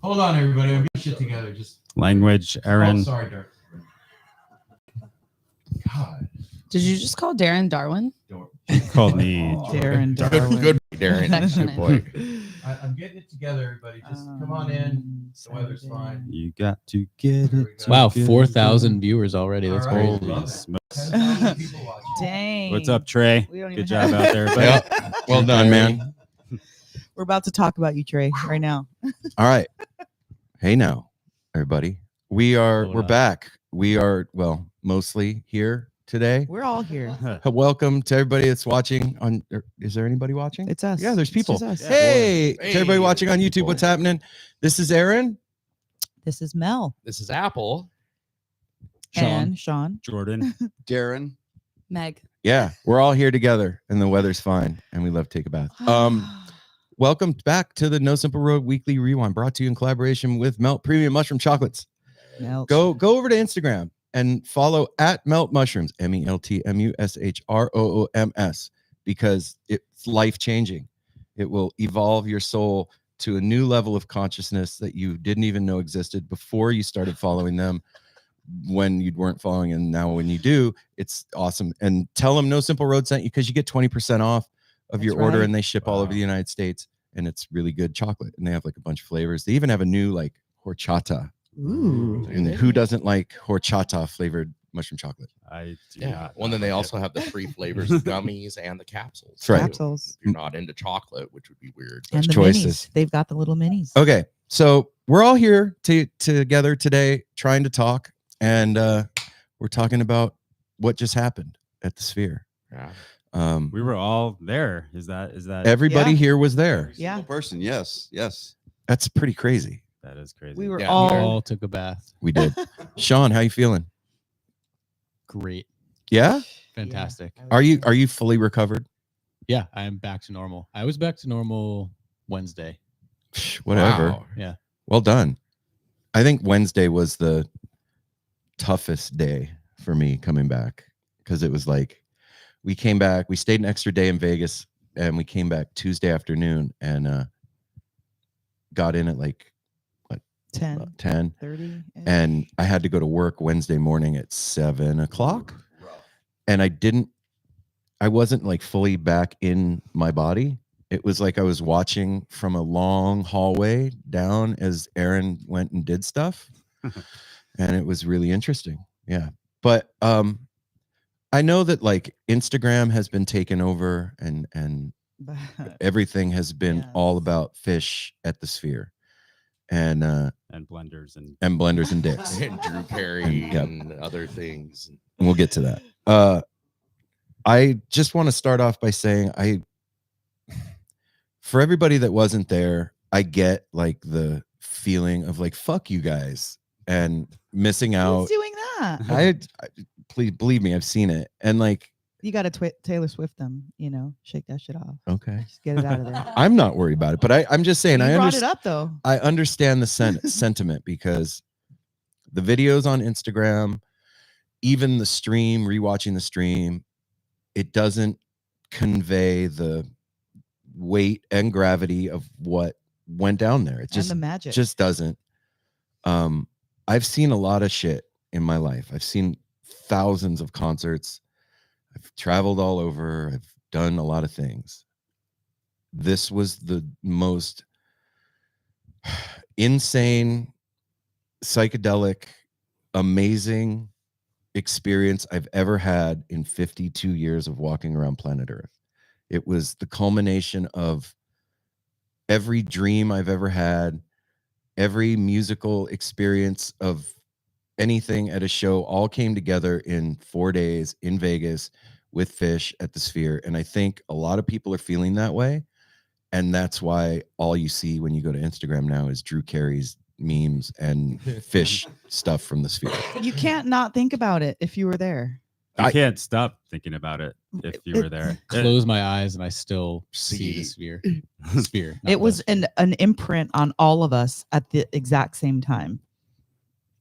Hold on, everybody. I'm getting shit together. Just language, Aaron. Oh, sorry, Dirk. God. Did you just call Darren Darwin? Called me. Darren Darwin. Good, Darren. Good boy. I'm getting it together, everybody. Just come on in. The weather's fine. You got to get it. Wow, 4,000 viewers already. That's All right. crazy. Holy smokes. 10,000 people watching. Dang. What's up, Trey? We don't even Good job have- out there. Buddy. Yeah. Well done, man. We're about to talk about you, Trey, right now. All right. Hey now, everybody. We're back. We are, well, mostly here today. We're all here. Welcome to everybody that's watching on. Is there anybody watching? It's us. Yeah, there's people. It's just us. Hey, Hey, to everybody watching on YouTube, people. what's happening? This is Aaron. This is Mel This is Apple. and Sean. Jordan. Darren. Meg. Yeah, we're all here together, and the weather's fine, and we love to take a bath. Welcome back to the No Simple Road Weekly Rewind, brought to you in collaboration with Melt Premium Mushroom Chocolates. Melt. Go over to Instagram and follow at Melt Mushrooms, MELTMUSHROOMS, because it's life changing. It will evolve your soul to a new level of consciousness that you didn't even know existed before you started following them, when you weren't following, and now when you do, it's awesome. And tell them No Simple Road sent you, because you get 20% off of your order, and they ship all over the United States, and it's really good chocolate, and they have like a bunch of flavors. They even have a new like horchata. Ooh. And who doesn't like horchata flavored mushroom chocolate? I do Yeah. not. Well, then they also have the 3 flavors of gummies and the capsules. That's right. Capsules. If you're not into chocolate, which would be weird. And the choices. minis. They've got the little minis. Okay, so we're all here together today trying to talk, and we're talking about what just happened at the Sphere. Yeah. We were all there. Is that Everybody Yeah. here was there. Yeah. Single person. Yes. Yes. That's pretty crazy. that is crazy. We were Yeah, all. we all took a bath. We did. Sean, how you feeling? Great. Yeah? Fantastic. Are you fully recovered? Yeah, I am back to normal. I was back to normal Wednesday. Whatever. Wow. Yeah. Well done. I think Wednesday was the toughest day for me coming back, because it was like we came back, we stayed an extra day in Vegas, and we came back Tuesday afternoon and got in at like 10, 10, 30. and I had to go to work Wednesday morning at 7 o'clock, and I wasn't like fully back in my body. It was like I was watching from a long hallway down as Aaron went and did stuff. And it was really interesting. Yeah. But I know that like Instagram has been taken over, and everything has been Yes. all about Phish at the Sphere, and blenders and blenders and dicks. And Drew Perry Yep. and other things. And we'll get to that. I just want to start off by saying for everybody that wasn't there, I get like the feeling of like, fuck you guys, and missing out. Who's doing that? I please believe me, I've seen it. And like, You got to Taylor Swift them, shake that shit off. okay, Just get it out of there. I'm not worried about it, but I'm just saying, You I brought it understand. up though. I understand the sentiment, because the videos on Instagram, even the stream, rewatching the stream, it doesn't convey the weight and gravity of what went down there. It And the magic. just doesn't. I've seen a lot of shit in my life. I've seen thousands of concerts. I've traveled all over. I've done a lot of things. This was the most insane, psychedelic, amazing experience I've ever had in 52 years of walking around planet Earth. It was the culmination of every dream I've ever had, every musical experience of anything at a show, all came together in 4 days in Vegas with Phish at the Sphere. And I think a lot of people are feeling that way. And that's why all you see when you go to Instagram now is Drew Carey's memes and Phish stuff from the Sphere. You can't not think about it if you were there. I can't stop thinking about it if you were there. Close my eyes and I still see the sphere. Sphere. not It was the- an imprint on all of us at the exact same time.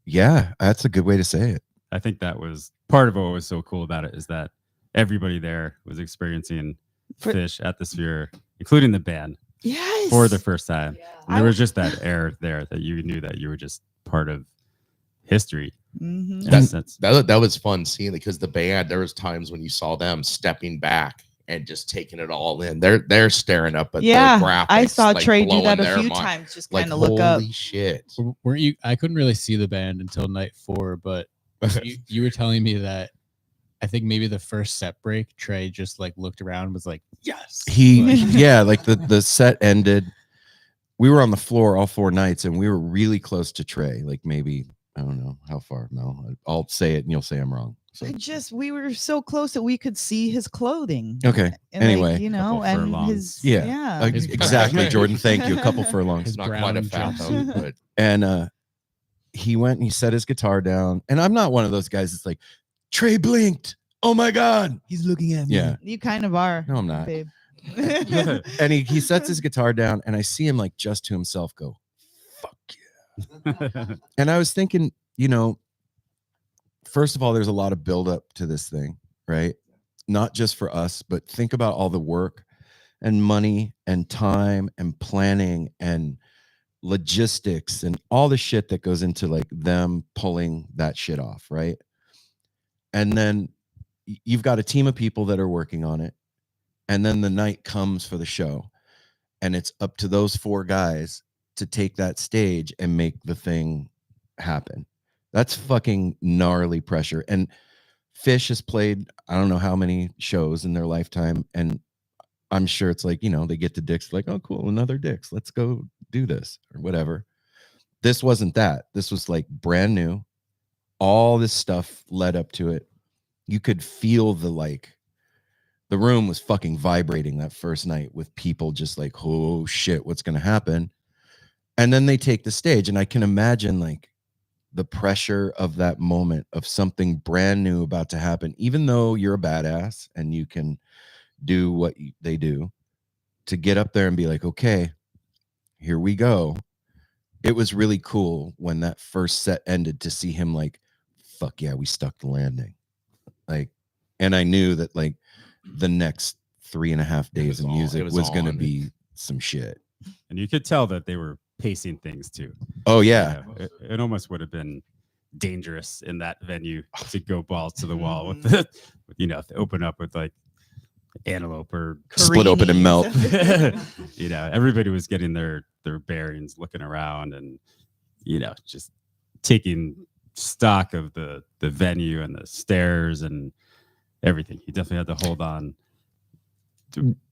Yeah, that's a good way to say it. I think that was part of what was so cool about it, is that everybody there was experiencing For- Phish at the Sphere, including the band. Yes. for the first time. Yeah. And there was just that air there that you knew that you were just part of history. Mhm. In a sense. That was fun seeing it because the band, there was times when you saw them stepping back and just taking it all in. They're staring up at the graphics. I saw like, Trey do blowing that a their few mind. times. Just Like, kind of look up. holy shit. Weren't you? I couldn't really see the band until night 4, but you were telling me that I think maybe the first set break, Trey just like looked around and was like, yes. Like the set ended. We were on the floor all 4 nights and we were really close to Trey. Like maybe, I don't know how far. No, I'll say it and you'll say I'm wrong. So We were so close that we could see his clothing. okay. And Anyway, like, you know, couple and furlongs. his yeah, His exactly, brown- Jordan. Thank you. A couple furlongs. It's not quite a brown fat jumpsuit. but And he went and he set his guitar down. And I'm not one of those guys that's like, Trey blinked. Oh my God, he's looking at me. Yeah. You kind of are. No, I'm not. Babe. And he sets his guitar down and I see him like just to himself go, fuck yeah. And I was thinking, you know, first of all, there's a lot of buildup to this thing, right? Not just for us, but think about all the work and money and time and planning and logistics and all the shit that goes into like them pulling that shit off, right? And then you've got a team of people that are working on it. And then the night comes for the show. And it's up to those 4 guys to take that stage and make the thing happen. That's fucking gnarly pressure. And Phish has played, I don't know how many shows in their lifetime. And I'm sure it's like, you know, they get to Dick's like, oh, cool, another Dick's. Let's go do this or whatever. This wasn't that. This was like brand new. All this stuff led up to it. You could feel the room was fucking vibrating that first night with people just like, oh shit, what's going to happen? And then they take the stage. And I can imagine like the pressure of that moment of something brand new about to happen, even though you're a badass and you can do what they do, to get up there and be like, okay, here we go. It was really cool when that first set ended to see him like, fuck yeah, we stuck the landing. Like, and I knew that like the next 3.5 days of music was going to be some shit. And you could tell that they were pacing things too. Oh yeah. It almost would have been dangerous in that venue to go balls to the wall with the, you know, to open up with like antelope or split open and melt. You know, everybody was getting their bearings, looking around and, you know, just taking stock of the venue and the stairs and everything. You definitely had to hold on.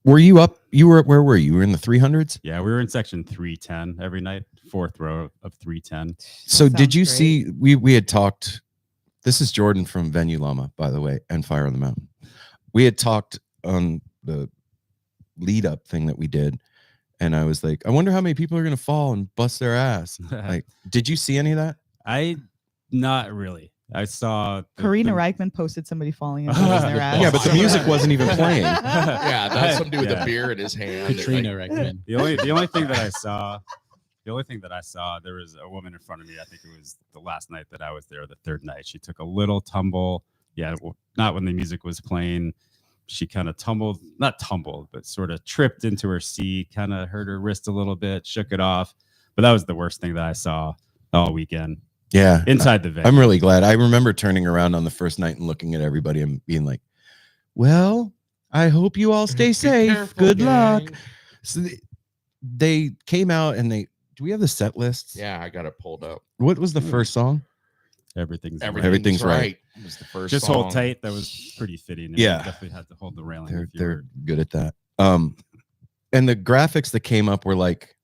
Were you up? Where were you? You were in the 300s? Yeah, we were in section 310 every night, 4th row of 310. So did you sounds see, we had talked, this is Jordan from Venue Llama, by the way, and Fire on the Mountain. We had talked on the lead up thing that we did. And I was like, I wonder how many people are going to fall and bust their ass. Like, did you see any of that? Not really. I saw Karina Reichman posted somebody falling and losing their ass. Yeah, but the music wasn't even playing. yeah, that's something to do with Yeah. the beer in his hand. Katrina Like, Reichman. The only thing that I saw, there was a woman in front of me. I think it was the last night that I was there, the 3rd night. She took a little tumble. Yeah, not when the music was playing. She kind of not tumbled, but sort of tripped into her seat, kind of hurt her wrist a little bit, shook it off. But that was the worst thing that I saw all weekend Yeah. inside the venue. I'm really glad. I remember turning around on the first night and looking at everybody and being like, well, I hope you all stay Be safe. careful, Good gang. luck. So they came out and do we have the set lists? Yeah, I got it pulled up. What was the first song? Everything's Everything's right. It was the first Just song. hold tight. That was pretty fitting. Yeah. You definitely had to hold the railing. They're if you were- good at that. And the graphics that came up were like,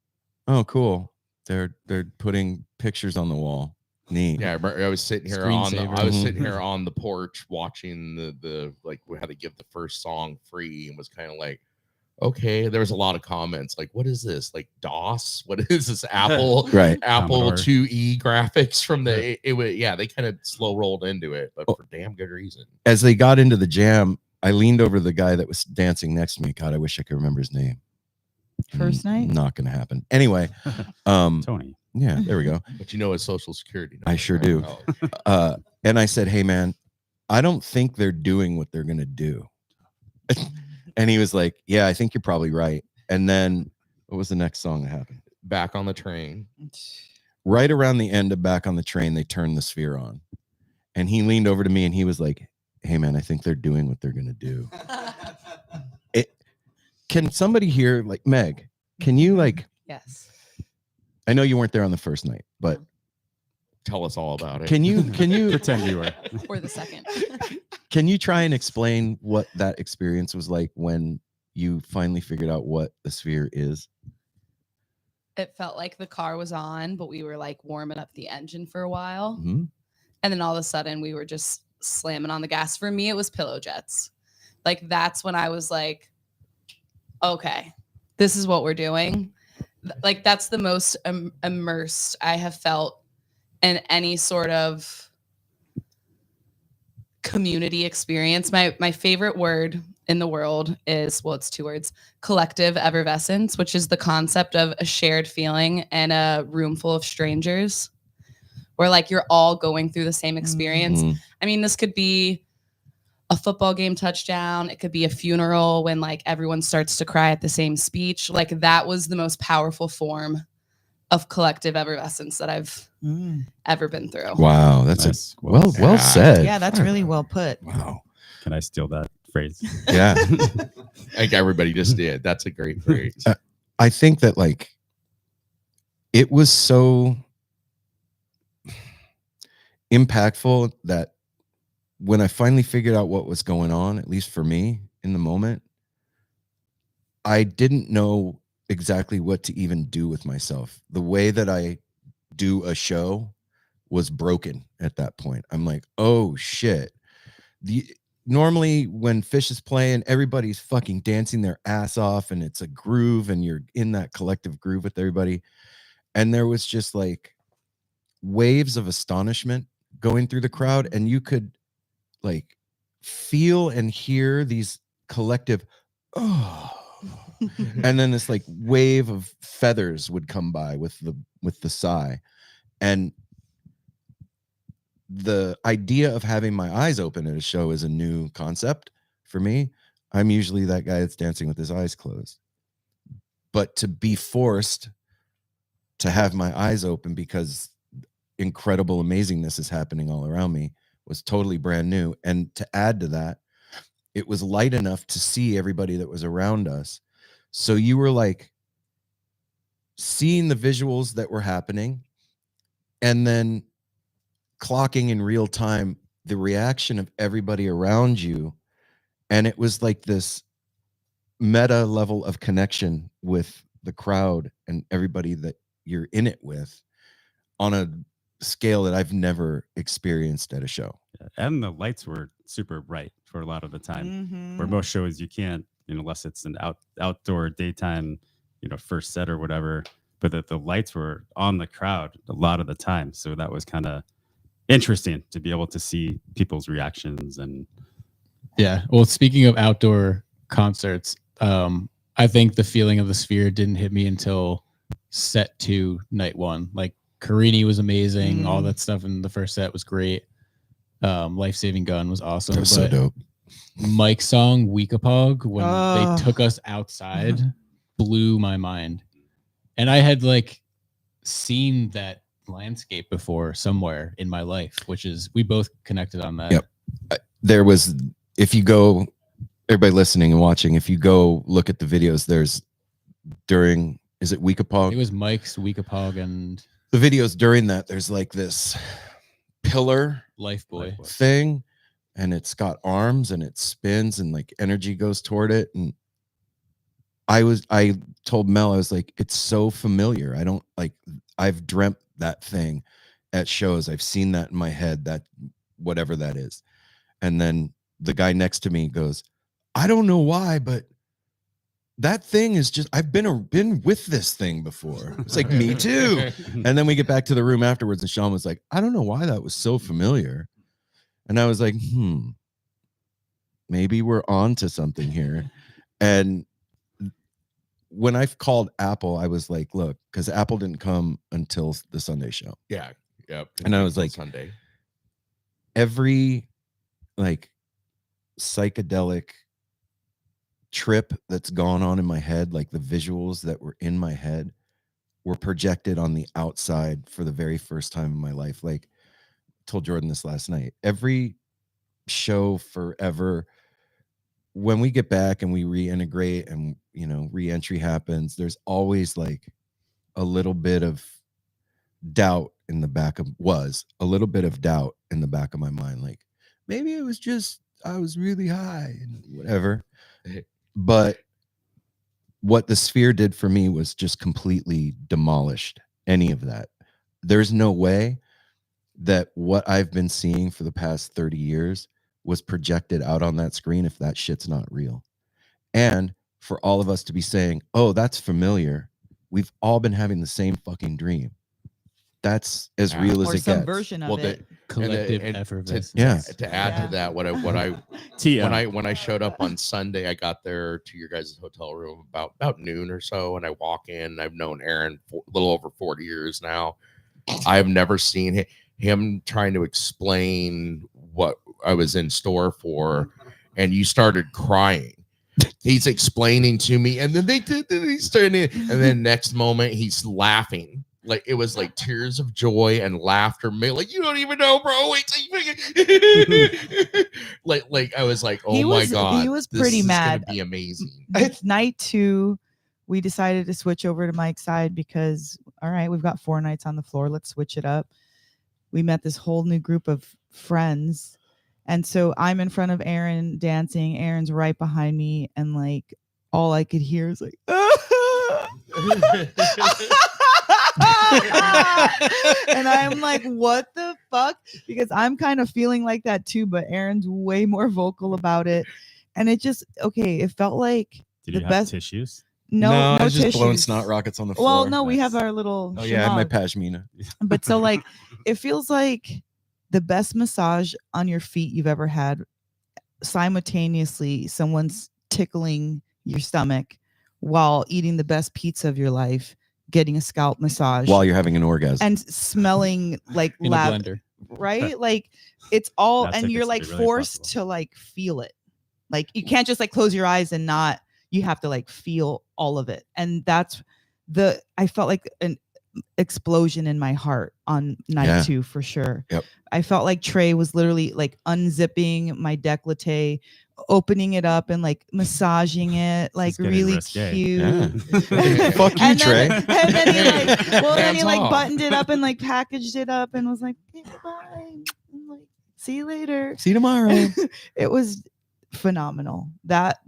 oh, cool. They're putting pictures on the wall. Neat. Yeah, I was sitting here Screensaver. I was Mhm. sitting here on the porch watching the like we had to give the first song free and was kind of like, okay. There was a lot of comments like, what is this? Like DOS? What is this? Apple Right. Apple Commodore. 2E graphics from the it was yeah, they kind of slow rolled into it, but for damn good reason. As they got into the jam, I leaned over to the guy that was dancing next to me. God, I wish I could remember his name. First night? Not gonna happen. Anyway, Tony. yeah, there we go. But you know his social security I number, sure right? do. Oh, okay. And I said, hey man, I don't think they're doing what they're gonna do. And he was like, yeah, I think you're probably right. And then What was the next song that happened? Back on the Train. Right around the end of Back on the Train, they turned the sphere on. And he leaned over to me and he was like, hey, man, I think they're doing what they're going to do. Can somebody here, like Meg, can you Yes. I know you weren't there on the first night, but Tell us all about it. can you Pretend you were. Or the second. can you try and explain what that experience was like when you finally figured out what the sphere is? It felt like the car was on, but we were like warming up the engine for a while. Mhm. And then all of a sudden we were just slamming on the gas. For me, it was pillow jets. Like that's when I was like, okay, this is what we're doing. Like that's the most immersed I have felt in any sort of community experience. My favorite word in the world is, well, it's two words, collective effervescence, which is the concept of a shared feeling in a room full of strangers where like you're all going through the same experience. Mhm. I mean, this could be a football game touchdown. It could be a funeral when like everyone starts to cry at the same speech. Like that was the most powerful form of collective effervescence that I've ever been through. Wow, that's Nice. a well Yeah. said. Yeah, that's really well put. Wow. Can I steal that phrase? Yeah. Like everybody just did. That's a great phrase. I think that like it was so impactful that when I finally figured out what was going on, at least for me in the moment, I didn't know exactly what to even do with myself. The way that I do a show was broken at that point. I'm like, oh shit. Normally when Phish is playing, everybody's fucking dancing their ass off and it's a groove and you're in that collective groove with everybody. And there was just like waves of astonishment going through the crowd, and you could like feel and hear these collective and then this like wave of feathers would come by with the sigh. And the idea of having my eyes open at a show is a new concept for me. I'm usually that guy that's dancing with his eyes closed, but to be forced to have my eyes open because incredible amazingness is happening all around me was totally brand new. And to add to that, it was light enough to see everybody that was around us. So you were like seeing the visuals that were happening and then clocking in real time the reaction of everybody around you. And it was like this meta level of connection with the crowd and everybody that you're in it with on a scale that I've never experienced at a show. And the lights were super bright for a lot of the time. Mhm. Where most shows you can't, unless it's an outdoor daytime, first set or whatever. But that the lights were on the crowd a lot of the time, so that was kind of interesting to be able to see people's reactions. And Yeah. Well, speaking of outdoor concerts, I think the feeling of the sphere didn't hit me until set 2, night 1. Like Carini was amazing. All that stuff in the first set was great. Life Saving Gun was awesome. That was so but dope. Mike's song Weekapog, when Oh. they took us outside, blew my mind. And I had like seen that landscape before somewhere in my life, which is, we both connected on that. Yep. There was, if you go, everybody listening and watching, if you go look at the videos, there's during, is it Weekapog? It was Mike's Weekapog and The videos during that, there's like this pillar Life Boy. thing, and it's got arms and it spins and like energy goes toward it. And I told Mel, I was like, it's so familiar. I don't like, I've dreamt that thing at shows. I've seen that in my head, that whatever that is. And then the guy next to me goes, I don't know why, but that thing is just, I've been with this thing before. It's like, me too. And then we get back to the room afterwards and Sean was like, I don't know why that was so familiar. And I was like, maybe we're on to something here. And when I called Apple, I was like, look, because Apple didn't come until the Sunday show. Yeah. Yep. And I was like, Sunday. Every like psychedelic trip that's gone on in my head, like the visuals that were in my head were projected on the outside for the very first time in my life. Like I told Jordan this last night, every show forever, when we get back and we reintegrate and, you know, re-entry happens, there's always like a little bit of doubt in the back of a little bit of doubt in the back of my mind. Like maybe it was just, I was really high and whatever. But what the Sphere did for me was just completely demolished any of that. There's no way that what I've been seeing for the past 30 years was projected out on that screen if that shit's not real. And for all of us to be saying, oh, that's familiar. We've all been having the same fucking dream. That's as real as Or it some gets. version of Well, it. Collective and effervescence. Yeah. To add Yeah. to that, when I showed up on Sunday, I got there to your guys' hotel room about noon or so, and I walk in. I've known Aaron for a little over 40 years now. I've never seen him trying to explain what I was in store for, and you started crying. He's explaining to me, and then he's turning, and then next moment he's laughing. Like it was like tears of joy and laughter. Like you don't even know, bro. Wait till you like I was like, oh my god, he was this pretty is mad. gonna be amazing. Night 2, we decided to switch over to Mike's side because, all right, we've got 4 nights on the floor. Let's switch it up. We met this whole new group of friends. And so I'm in front of Aaron dancing. Aaron's right behind me. And like, all I could hear is like, and I'm like, what the fuck? Because I'm kind of feeling like that too, but Aaron's way more vocal about it. And it just, okay, it felt like Did the you have best. tissues? No, I was just tissues. blowing snot rockets on the floor. Well, no, we have Nice. our little. Oh yeah, I have my shemagh. pashmina. But so like, it feels like the best massage on your feet you've ever had. Simultaneously, someone's tickling your stomach while eating the best pizza of your life, getting a scalp massage While you're having an orgasm. and smelling like In a blender. right? Like it's all, That and took you're us to like be really forced possible. to like feel it. Like you can't just like close your eyes and not, you have to like feel all of it. And that's I felt like an explosion in my heart on night 2 for sure. Yep. I felt like Trey was literally like unzipping my décolleté, opening it up and like massaging it, like is getting really risque. cute. Yeah. Fuck you, And Trey. then, and then he like, well, then he Hands like off. buttoned it up and like packaged it up and was like, okay, bye. I'm like, see you later. See you tomorrow. It was phenomenal. That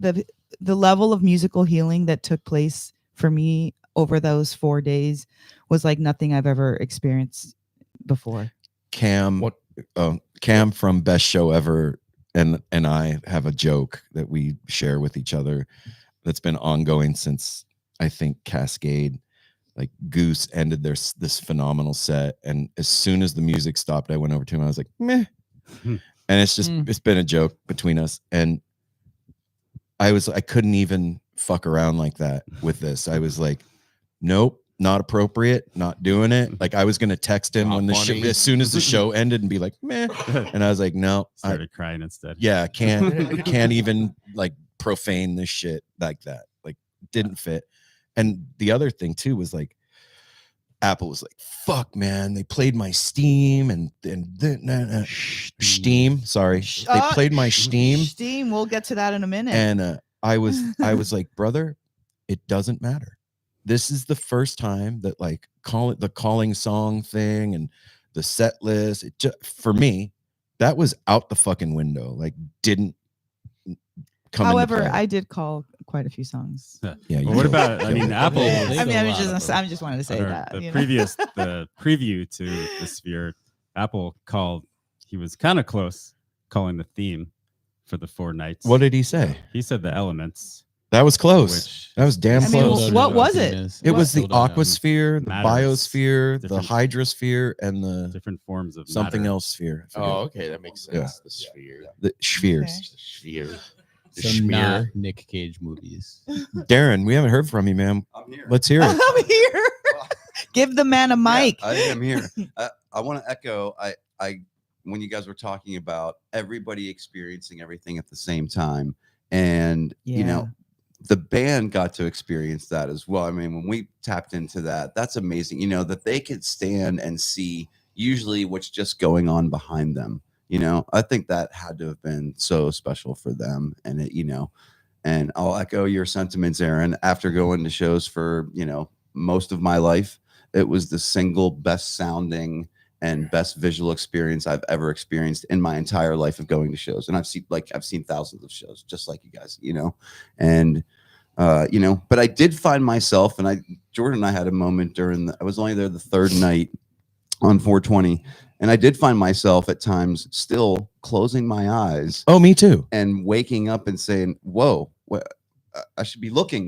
the level of musical healing that took place for me over those 4 days was like nothing I've ever experienced before. Cam from Best Show Ever and I have a joke that we share with each other that's been ongoing since I think Cascade. Like Goose ended this phenomenal set, and as soon as the music stopped, I went over to him. I was like, meh. And it's just it's been a joke between us. And I couldn't even fuck around like that with this. I was like, nope, not appropriate, not doing it. Like I was gonna text him Not when the funny. as soon as the show ended and be like, meh. And I was like, no, Started crying instead. yeah, can't even like profane this shit like that. Like didn't fit. And the other thing too was like Apple was like, fuck man, they played my Steam and then Steam, sorry. They played my Steam. Steam, we'll get to that in a minute. And I was like, brother, it doesn't matter. This is the first time that like the calling song thing and the set list, it just, for me, that was out the fucking window. Like didn't come into However, play. I did call quite a few songs. Yeah. Well, what about? I mean, Apple. They I mean, a I lot of just them. wanted to say Or that. the you know? the preview to the Sphere, Apple called. He was kind of close calling the theme for the 4 nights. What did he say? He said? The elements, That was close. which That was damn I mean, close. what was it? It was the Still don't know. aquasphere, the Matters. biosphere, the Different- hydrosphere, and the different forms of something matter. else sphere. I forget. Oh, okay, that makes sense. Yeah. The sphere. The spheres. Okay. The sphere. The So not schmear. Nick Cage movies. Darren, we haven't heard from you, man. I'm here. Let's hear it. I'm here. Give the man a mic. Yeah, I am here. I want to echo. I when you guys were talking about everybody experiencing everything at the same time, and you know, the band got to experience that as well. I mean, when we tapped into that, that's amazing. You know, that they could stand and see usually what's just going on behind them. You know, I think that had to have been so special for them. And it, you know, and I'll echo your sentiments, Aaron. After going to shows for, you know, most of my life, it was the single best sounding and best visual experience I've ever experienced in my entire life of going to shows. And I've seen thousands of shows just like you guys, you know, and you know, but I did find myself, and Jordan and I had a moment I was only there the third night on 420, and I did find myself at times still closing my eyes. Oh, me too. And waking up and saying, whoa, I should be looking,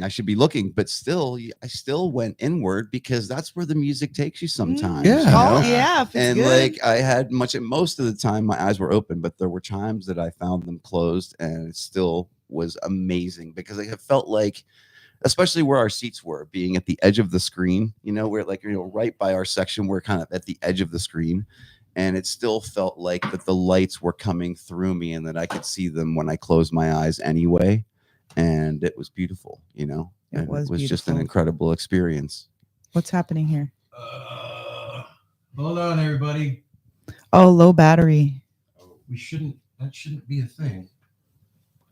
but still, I still went inward because that's where the music takes you sometimes. Yeah. You know? Oh, yeah. If it's And good. like I had most of the time my eyes were open, but there were times that I found them closed, and it still was amazing because I felt like, especially where our seats were, being at the edge of the screen, you know, where like, you know, right by our section, we're kind of at the edge of the screen. And it still felt like that the lights were coming through me and that I could see them when I closed my eyes anyway. And it was beautiful, you know, and it was just an beautiful. incredible experience. What's happening here? Hold on, everybody. Oh, low battery. That shouldn't be a thing.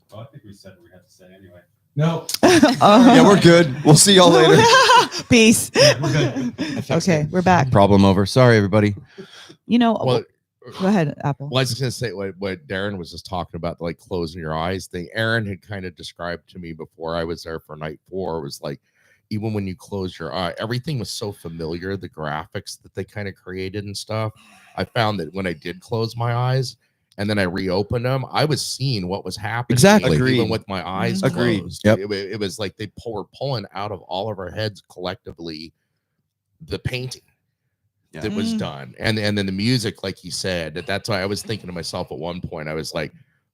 Well, I think we said we had to say anyway. No. Yeah, we're good. We'll see y'all later. Peace. Yeah, we're good. Okay, we're back. Problem over. Sorry, everybody. You know, Well, go ahead, Apple. Well, I was just gonna say what Darren was just talking about, like closing your eyes thing. Aaron had kind of described to me before I was there for night 4 was like, even when you close your eye, everything was so familiar. The graphics that they kind of created and stuff. I found that when I did close my eyes and then I reopened them, I was seeing what was happening. Exactly. Even Agreed. with my eyes Agreed. closed. Yep. It was like they were pulling out of all of our heads collectively the painting Yeah. that was done, and then the music, like you said. That's why I was thinking to myself at one point, I was like,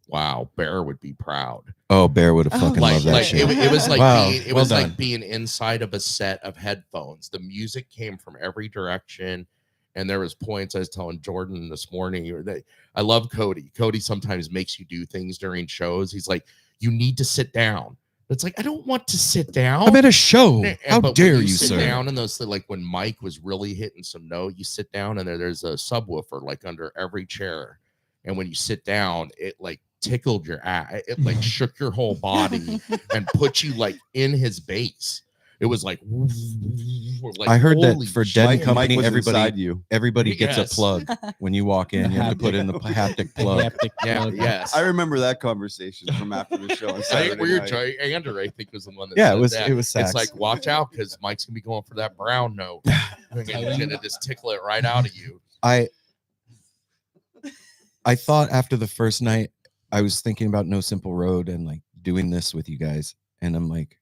wow, Bear would be proud. Oh, Bear would have Oh, fucking Like loved that like shit. it was like Wow, being, it well was done. like being inside of a set of headphones. The music came from every direction, and there was points I was telling Jordan this morning that I love Cody. Cody sometimes makes you do things during shows. He's like, you need to sit down. It's like, I don't want to sit down. I'm at a show. How But when dare you, sit sir? down in those, like when Mike was really hitting some note, you sit down and there's a subwoofer like under every chair, and when you sit down, it like tickled your ass. It like shook your whole body and put you like in his bass. It was like, I heard that holy for shit. Dead Mike Company, was everybody inside you. gets Yes. a plug when you walk in. You have to put in the haptic plug. Haptic Yeah, plug. yes. I remember that conversation from after the show on I think Saturday we were night. Andrew, I think, was the one that Yeah, said it was that. it was Sax. It's like, watch out, because Mike's gonna be going for that brown note. He's gonna just tickle it right out of you. I thought after the first night, I was thinking about No Simple Road and like doing this with you guys, and I'm like,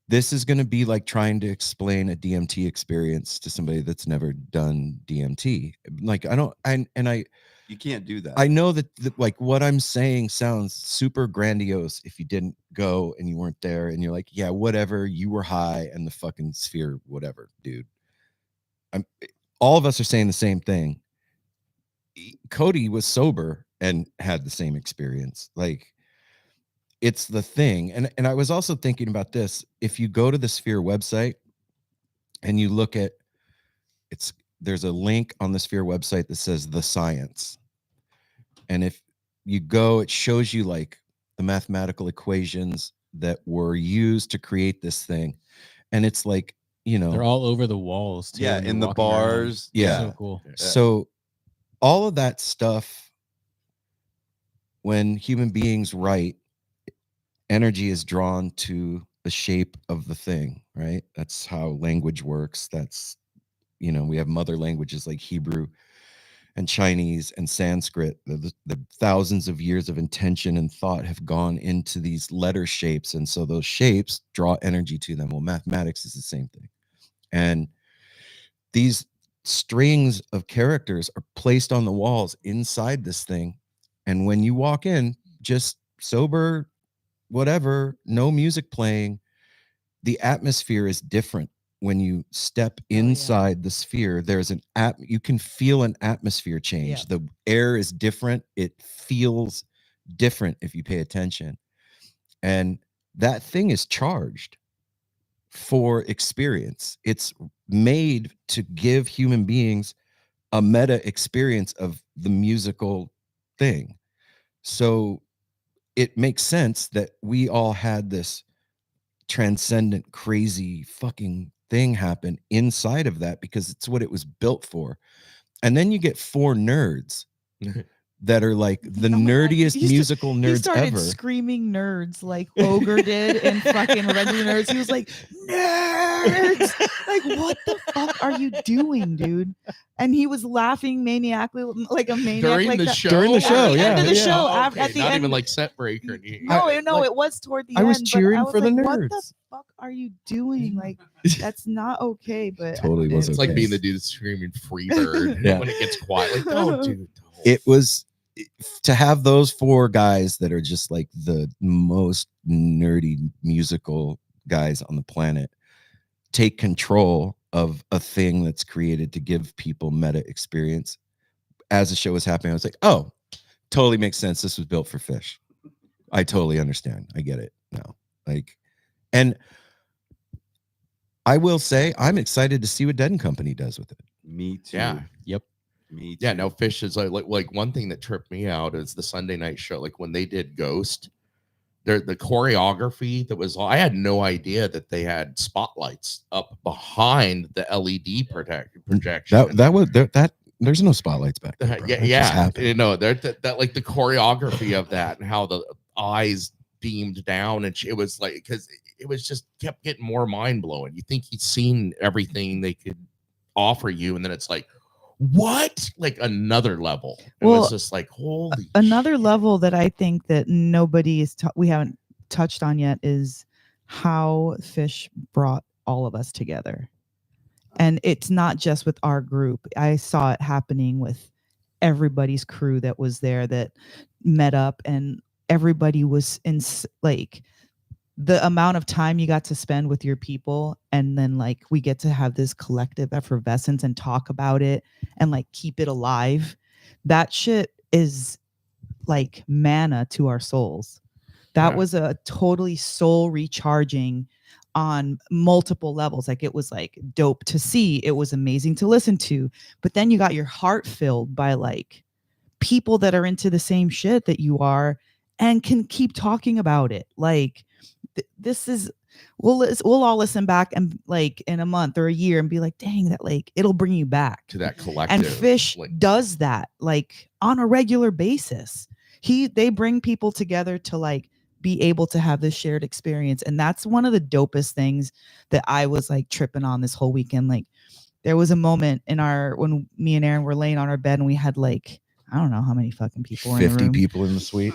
this is going to be like trying to explain a DMT experience to somebody that's never done DMT. Like You can't do that. I know that like what I'm saying sounds super grandiose if you didn't go and you weren't there and you're like, yeah, whatever, you were high and the fucking sphere, whatever, dude. All of us are saying the same thing. Cody was sober and had the same experience. Like, it's the thing. And I was also thinking about this. If you go to the Sphere website and you look at there's a link on the Sphere website that says the science. And if you go, it shows you like the mathematical equations that were used to create this thing. And it's like, you know, They're all over the walls too. Yeah, when you're in the walking around. bars. Yeah. So cool. So all of that stuff, when human beings write, energy is drawn to the shape of the thing, right? That's how language works. That's, you know, we have mother languages like Hebrew and Chinese and Sanskrit. The thousands of years of intention and thought have gone into these letter shapes. And so those shapes draw energy to them. Well, mathematics is the same thing. And these strings of characters are placed on the walls inside this thing. And when you walk in, just sober, whatever, no music playing, the atmosphere is different. When you step inside the sphere, there's you can feel an atmosphere change. Yeah. The air is different. It feels different if you pay attention. And that thing is charged for experience. It's made to give human beings a meta experience of the musical thing. So it makes sense that we all had this transcendent, crazy fucking thing happen inside of that because it's what it was built for. And then you get 4 nerds that are like the Oh my God, nerdiest he sta- musical He nerds started ever. screaming nerds like Ogre did in fucking Revenge of the Nerds. He was like, nerds! Like, what the fuck are you doing, dude? And he was laughing maniacally like a maniac. During like the that. show. During the show, At the end of the yeah. show, Oh, at okay, the not end. even like set break or anything. No, like, it was toward the I end. was but cheering I was for the like, what the nerds. fuck are you doing? Like, that's not okay. But Totally was It's like okay. being the dude screaming free bird Yeah. when it gets quiet. Like, don't, dude. Don't. It was to have those 4 guys that are just like the most nerdy musical guys on the planet take control of a thing that's created to give people meta experience. As the show was happening, I was like, oh, totally makes sense. This was built for Phish. I totally understand. I get it now. Like, and I will say I'm excited to see what Dead and Company does with it. Me too. Yeah. Yep. Me too. Yeah, no, Phish is like one thing that tripped me out is the Sunday night show. Like when they did Ghost, the choreography that was, I had no idea that they had spotlights up behind the LED projection. That there's no spotlights back there, bro. That just yeah. happened. You know, that like the choreography of that and how the eyes beamed down, and it was like, because it was just kept getting more mind blowing. You think you'd seen everything they could offer you, and then it's like, what? Like another level. It Well, was just like, holy another shit. level that I think that nobody is we haven't touched on yet is how Phish brought all of us together. And it's not just with our group. I saw it happening with everybody's crew that was there that met up, and everybody was in like the amount of time you got to spend with your people, and then like we get to have this collective effervescence and talk about it and like keep it alive. That shit is like manna to our souls. That was a totally soul recharging on multiple levels. Like it was like dope to see, it was amazing to listen to, but then you got your heart filled by like people that are into the same shit that you are and can keep talking about it. Like this is, we'll all listen back and like in a month or a year and be like, dang, that like it'll bring you back To that collective. and Phish like, does that like on a regular basis. They bring people together to like be able to have this shared experience. And that's one of the dopest things that I was like tripping on this whole weekend. Like there was a moment when me and Aaron were laying on our bed and we had like, I don't know how many fucking people were in the 50 room. people in the suite.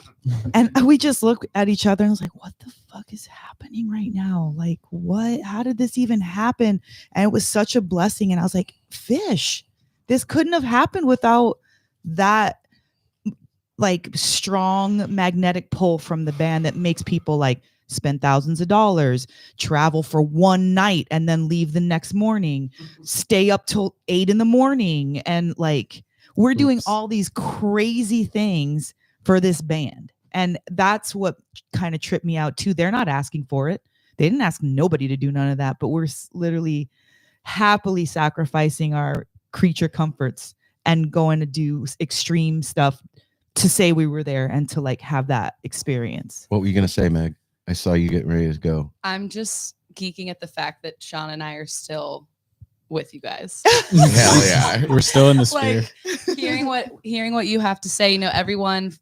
And we just looked at each other and was like, what the fuck is happening right now? Like, what? How did this even happen? And it was such a blessing. And I was like, Phish, this couldn't have happened without that like strong magnetic pull from the band that makes people like spend thousands of dollars, travel for one night and then leave the next morning, stay up till 8 a.m. And like, we're doing all these crazy things for this band. And that's what kind of tripped me out too. They're not asking for it. They didn't ask nobody to do none of that, but we're literally happily sacrificing our creature comforts and going to do extreme stuff to say we were there and to like have that experience. What were you going to say, Meg? I saw you getting ready to go. I'm just geeking at the fact that Sean and I are still with you guys. hell yeah. We're still in the sphere. Like hearing what you have to say, you know, everyone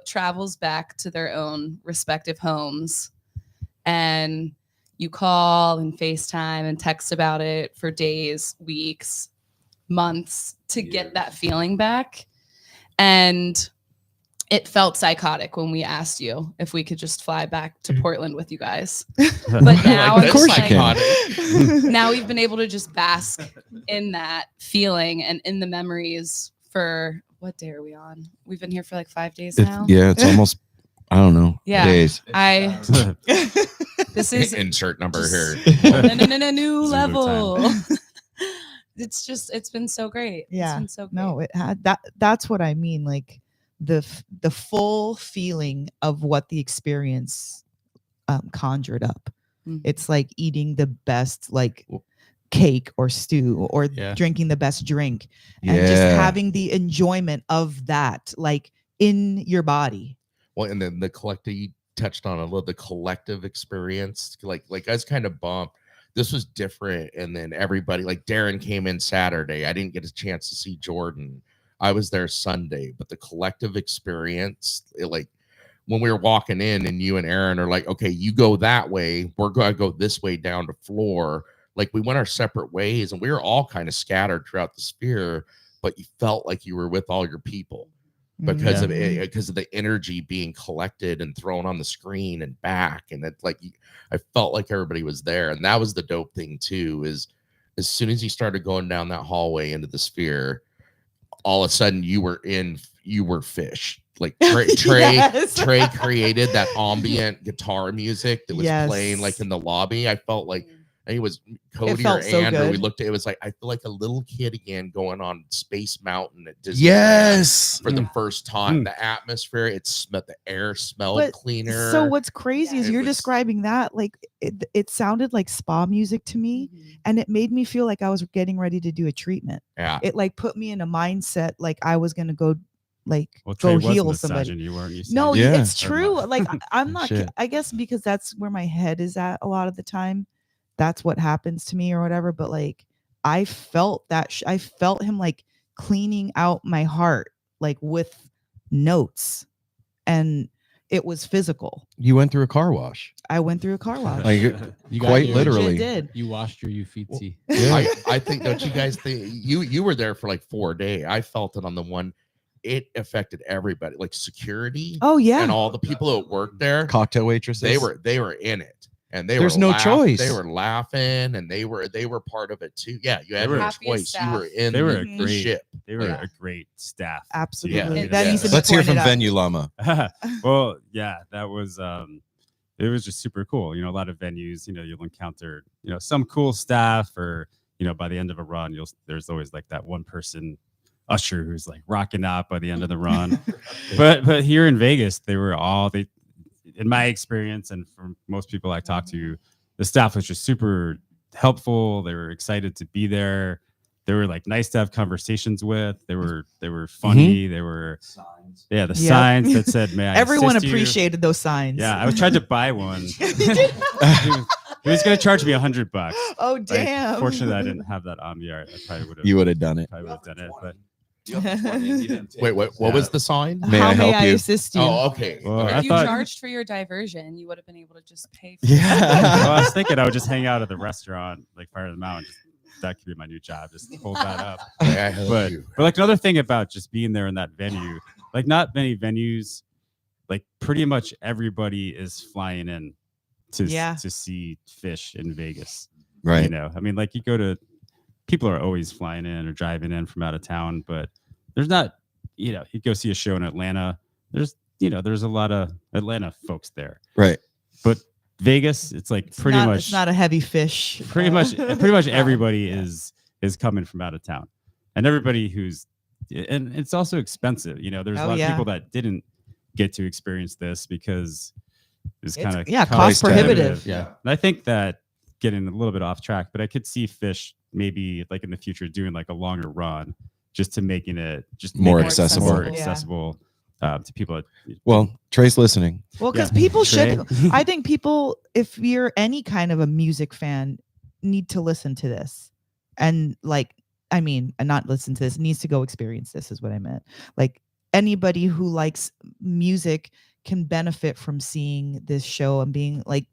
travels back to their own respective homes, and you call and FaceTime and text about it for days, weeks, months to get that feeling back. And it felt psychotic when we asked you if we could just fly back to Portland with you guys. But now, Like, of course you can. now we've been able to just bask in that feeling and in the memories for, what day are we on? We've been here for like 5 days now. It's almost, I don't know, Yeah. days. This is Insert number here. a new Zulu level. It's been so great. Yeah. It's been so great. No, it had that's what I mean. Like the full feeling of what the experience conjured up. Mhm. It's like eating the best like cake or stew or drinking the best drink and just having the enjoyment of that like in your body. Well, and then the collective, you touched on a little, the collective experience, like I was kind of bummed. This was different. And then everybody, like Darren came in Saturday. I didn't get a chance to see Jordan. I was there Sunday, but the collective experience, like when we were walking in and you and Aaron are like, okay, you go that way. We're going to go this way down to floor. Like we went our separate ways and we were all kind of scattered throughout the sphere, but you felt like you were with all your people because of it, because of the energy being collected and thrown on the screen and back. And it's like, I felt like everybody was there. And that was the dope thing too, is as soon as you started going down that hallway into the sphere, all of a sudden you were Phish. Like Trey created that ambient guitar music that was playing like in the lobby. I felt like I think it was Cody or Andrew. We looked at it was like I feel like a little kid again going on Space Mountain at Disney. For the first time. The atmosphere, the air smelled cleaner. So what's crazy is you're describing that like it sounded like spa music to me, and it made me feel like I was getting ready to do a treatment. It like put me in a mindset like I was gonna go go heal somebody. It's true. Like I'm not. I guess because that's where my head is at a lot of the time. That's what happens to me or whatever. But like I felt that I felt him like cleaning out my heart like with notes, and it was physical. You went through a car wash. I went through a car wash. Like you quite literally did. You washed your Uffizi. I think, don't you guys think you were there for like 4 days? I felt it on the one. It affected everybody, like security. Oh yeah, and all the people that worked there, cocktail waitresses. They were in it, and there's no choice. They were laughing, and they were part of it too. Yeah, you had no choice. You were in. They were the ship. They were a great staff. Absolutely. Yeah. That needs to be Let's hear from pointed out. Venue Llama. Well, yeah, that was it was just super cool. You know, a lot of venues, you know, you'll encounter, you know, some cool staff, or, you know, by the end of a run, there's always like that one person usher who's like rocking out by the end of the run. but here in Vegas, they in my experience and from most people I talked to, the staff was just super helpful. They were excited to be there. They were like nice to have conversations with. They were funny. They were signs. Yeah, the signs that said, "May I Everyone assist you?" appreciated those signs. Yeah, I was trying to buy one. He was going to charge me $100. Oh damn! Fortunately, I didn't have that on me. I probably would have. You would have done it. I would have done it. But Wait, what was the sign? May I help you? Assist you? Oh, okay. Well, If I you thought, charged for your diversion, you would have been able to just pay for well, I was thinking I would just hang out at the restaurant, like Fire of the Mountain. That could be my new job. Just hold that up. But like another thing about just being there in that venue, like not many venues, like pretty much everybody is flying in to see Phish in Vegas. Right. You know, I mean, like you go to, people are always flying in or driving in from out of town, but there's not, you know, you go see a show in Atlanta. There's a lot of Atlanta folks there. Right. But Vegas, it's like pretty much it's not a heavy Phish. Pretty much everybody is coming from out of town, and everybody and it's also expensive. You know, there's a lot of people that didn't get to experience this because it's kind of cost prohibitive. Yeah, and I think that getting a little bit off track, but I could see Phish maybe like in the future doing like a longer run, just to making it just more accessible. To people. Well, Trey's listening. Well, because people should. I think people, if you're any kind of a music fan, need to listen to this, and like, I mean, not listen to this, needs to go experience this. Is what I meant. Like anybody who likes music can benefit from seeing this show and being like,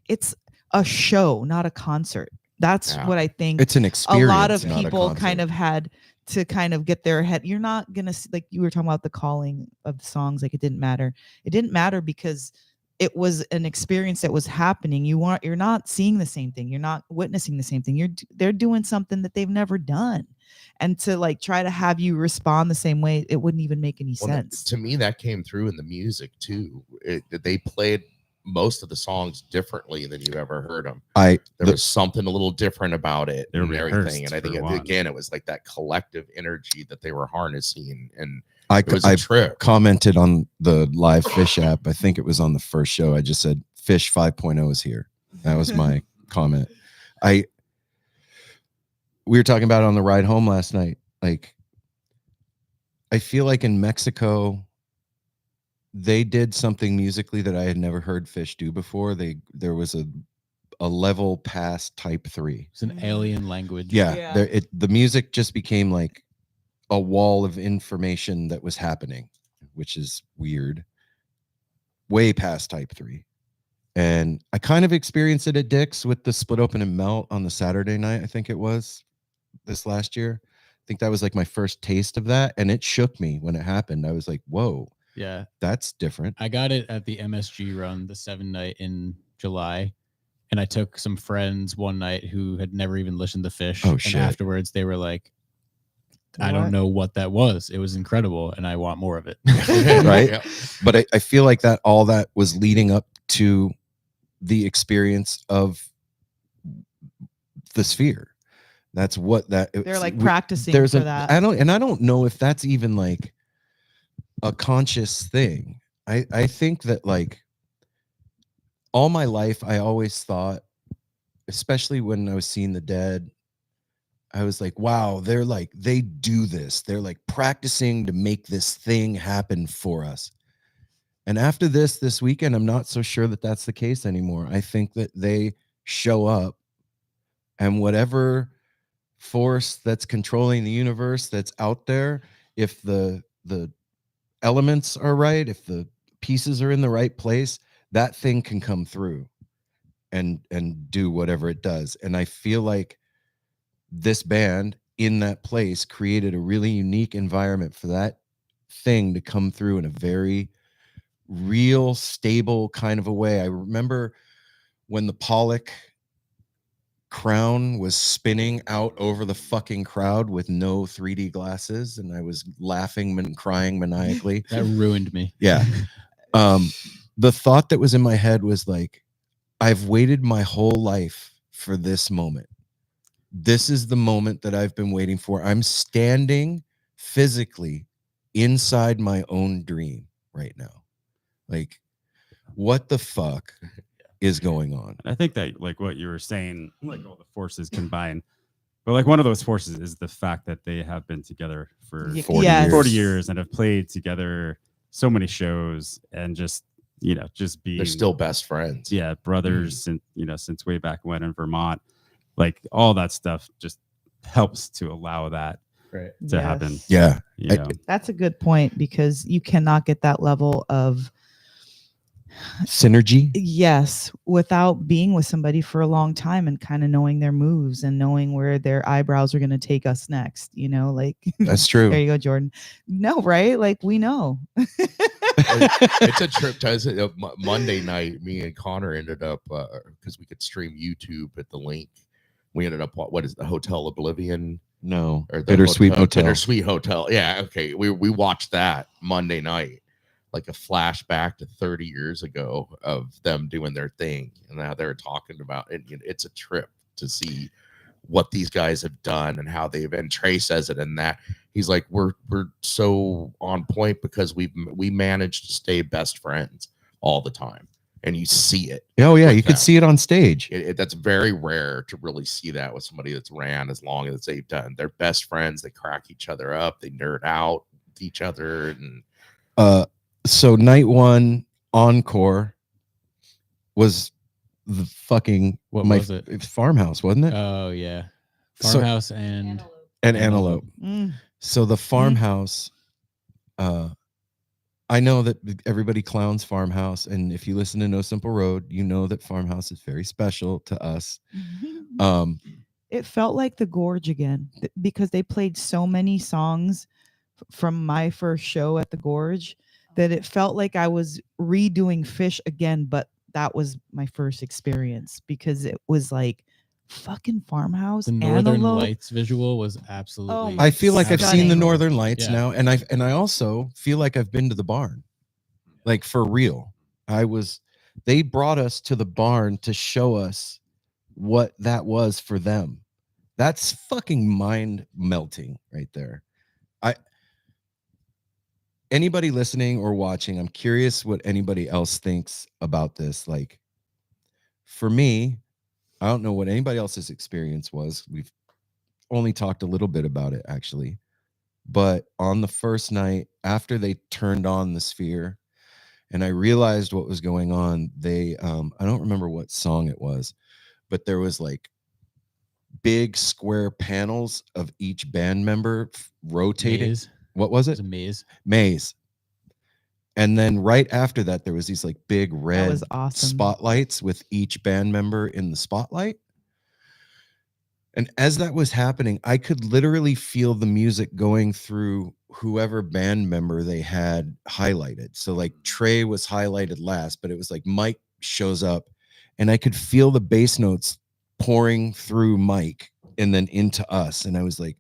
it's a show, not a concert. That's what I think. It's an experience. A lot of people kind of had to kind of get their head. You're not going to, like you were talking about the calling of the songs, like it didn't matter. It didn't matter because it was an experience that was happening. You're not seeing the same thing. You're not witnessing the same thing. They're doing something that they've never done. And to like try to have you respond the same way, it wouldn't even make any sense. To me, that came through in the music too. They played most of the songs differently than you've ever heard them. There was something a little different about it and everything. And I think again, it was like that collective energy that they were harnessing. And It was a I trip. commented on the live Phish app. I think it was on the first show. I just said Phish 5.0 is here. That was my comment. We were talking about it on the ride home last night. Like, I feel like in Mexico, they did something musically that I had never heard Phish do before. There was a level past type 3. It's an alien language. Yeah. The music just became like a wall of information that was happening, which is weird. Way past type 3. And I kind of experienced it at Dick's with the Split Open and Melt on the Saturday night, I think it was, this last year. I think that was like my first taste of that, and it shook me when it happened. I was like, whoa, Yeah. that's different. I got it at the MSG run, the 7 night in July. And I took some friends one night who had never even listened to Phish. Oh, shit. And afterwards they were like, I don't What? know what that was. It was incredible, and I want more of it. Right? Yeah. But I feel like that all that was leading up to the experience of the Sphere. That's what that They're like we- practicing there's for a, that. I don't know if that's even like a conscious thing. I think that like all my life I always thought, especially when I was seeing the Dead, I was like, wow, they do this. They're like practicing to make this thing happen for us. And after this weekend, I'm not so sure that that's the case anymore. I think that they show up, and whatever force that's controlling the universe that's out there, if the elements are right, if the pieces are in the right place, that thing can come through and do whatever it does. And I feel like this band in that place created a really unique environment for that thing to come through in a very real, stable kind of a way. I remember when the Pollock crown was spinning out over the fucking crowd with no 3D glasses, and I was laughing and crying maniacally. That ruined me. Yeah. The thought that was in my head was like, I've waited my whole life for this moment. This is the moment that I've been waiting for. I'm standing physically inside my own dream right now. Like, what the fuck is going on? I think that like what you were saying, like all the forces combined, but like one of those forces is the fact that they have been together for 40 Yes. 40 years and have played together so many shows, and just being, They're still best friends. yeah, brothers since since way back when in Vermont. Like all that stuff just helps to allow that Right. to happen. Yes. Yeah. You know? That's a good point, because you cannot get that level of Synergy. yes without being with somebody for a long time and kind of knowing their moves and knowing where their eyebrows are going to take us next, like That's true. there you go, Jordan. No, right? Like, we know. It's a trip to Monday night. Me and Connor ended up because we could stream YouTube at the link. We ended up what is the Hotel Oblivion No. or the Bittersweet Hotel. Bittersweet Hotel. Yeah, okay. We watched that Monday night, like a flashback to 30 years ago of them doing their thing, and now they're talking about it. It's a trip to see what these guys have done and how they've. And Trey says it in that he's like, we're so on point because we managed to stay best friends all the time, and you see it. Oh yeah, with you could them. see it on stage. That's very rare to really see that with somebody that's ran as long as they've done. They're best friends. They crack each other up. They nerd out with each other. And So night one encore was the fucking What was it? Farmhouse, wasn't it? Oh yeah. So- Farmhouse and And Antelope. Mm. So the Farmhouse, I know that everybody clowns Farmhouse, and if you listen to No Simple Road, you know that Farmhouse is very special to us. It felt like the Gorge again, because they played so many songs from my first show at the Gorge that it felt like I was redoing Phish again, but that was my first experience, because it was like fucking Farmhouse. the Northern Antelope. Lights visual was absolutely. I feel like I've seen the Stunning. Northern Lights Yeah. now, and I also feel like I've been to the barn, like for real. They brought us to the barn to show us what that was for them. That's fucking mind melting right there. anybody listening or watching, I'm curious what anybody else thinks about this. Like, for me, I don't know what anybody else's experience was. We've only talked a little bit about it, actually. But on the first night, after they turned on the sphere and I realized what was going on, they, I don't remember what song it was, but there was like big square panels of each band member rotating. Maze. What was It it? was a maze. Maze. And then right after that, there was these like big That red was awesome. spotlights with each band member in the spotlight. And as that was happening, I could literally feel the music going through whoever band member they had highlighted. So like Trey was highlighted last, but it was like Mike shows up and I could feel the bass notes pouring through Mike and then into us. And I was like,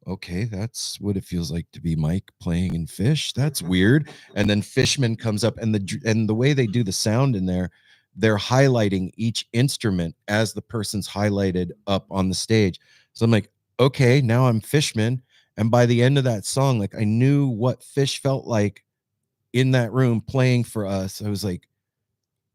okay, that's what it feels like to be Mike playing in Phish. That's weird. And then Fishman comes up, and the way they do the sound in there, they're highlighting each instrument as the person's highlighted up on the stage. So I'm like, okay, now I'm Fishman. And by the end of that song, like I knew what Phish felt like in that room playing for us. I was like,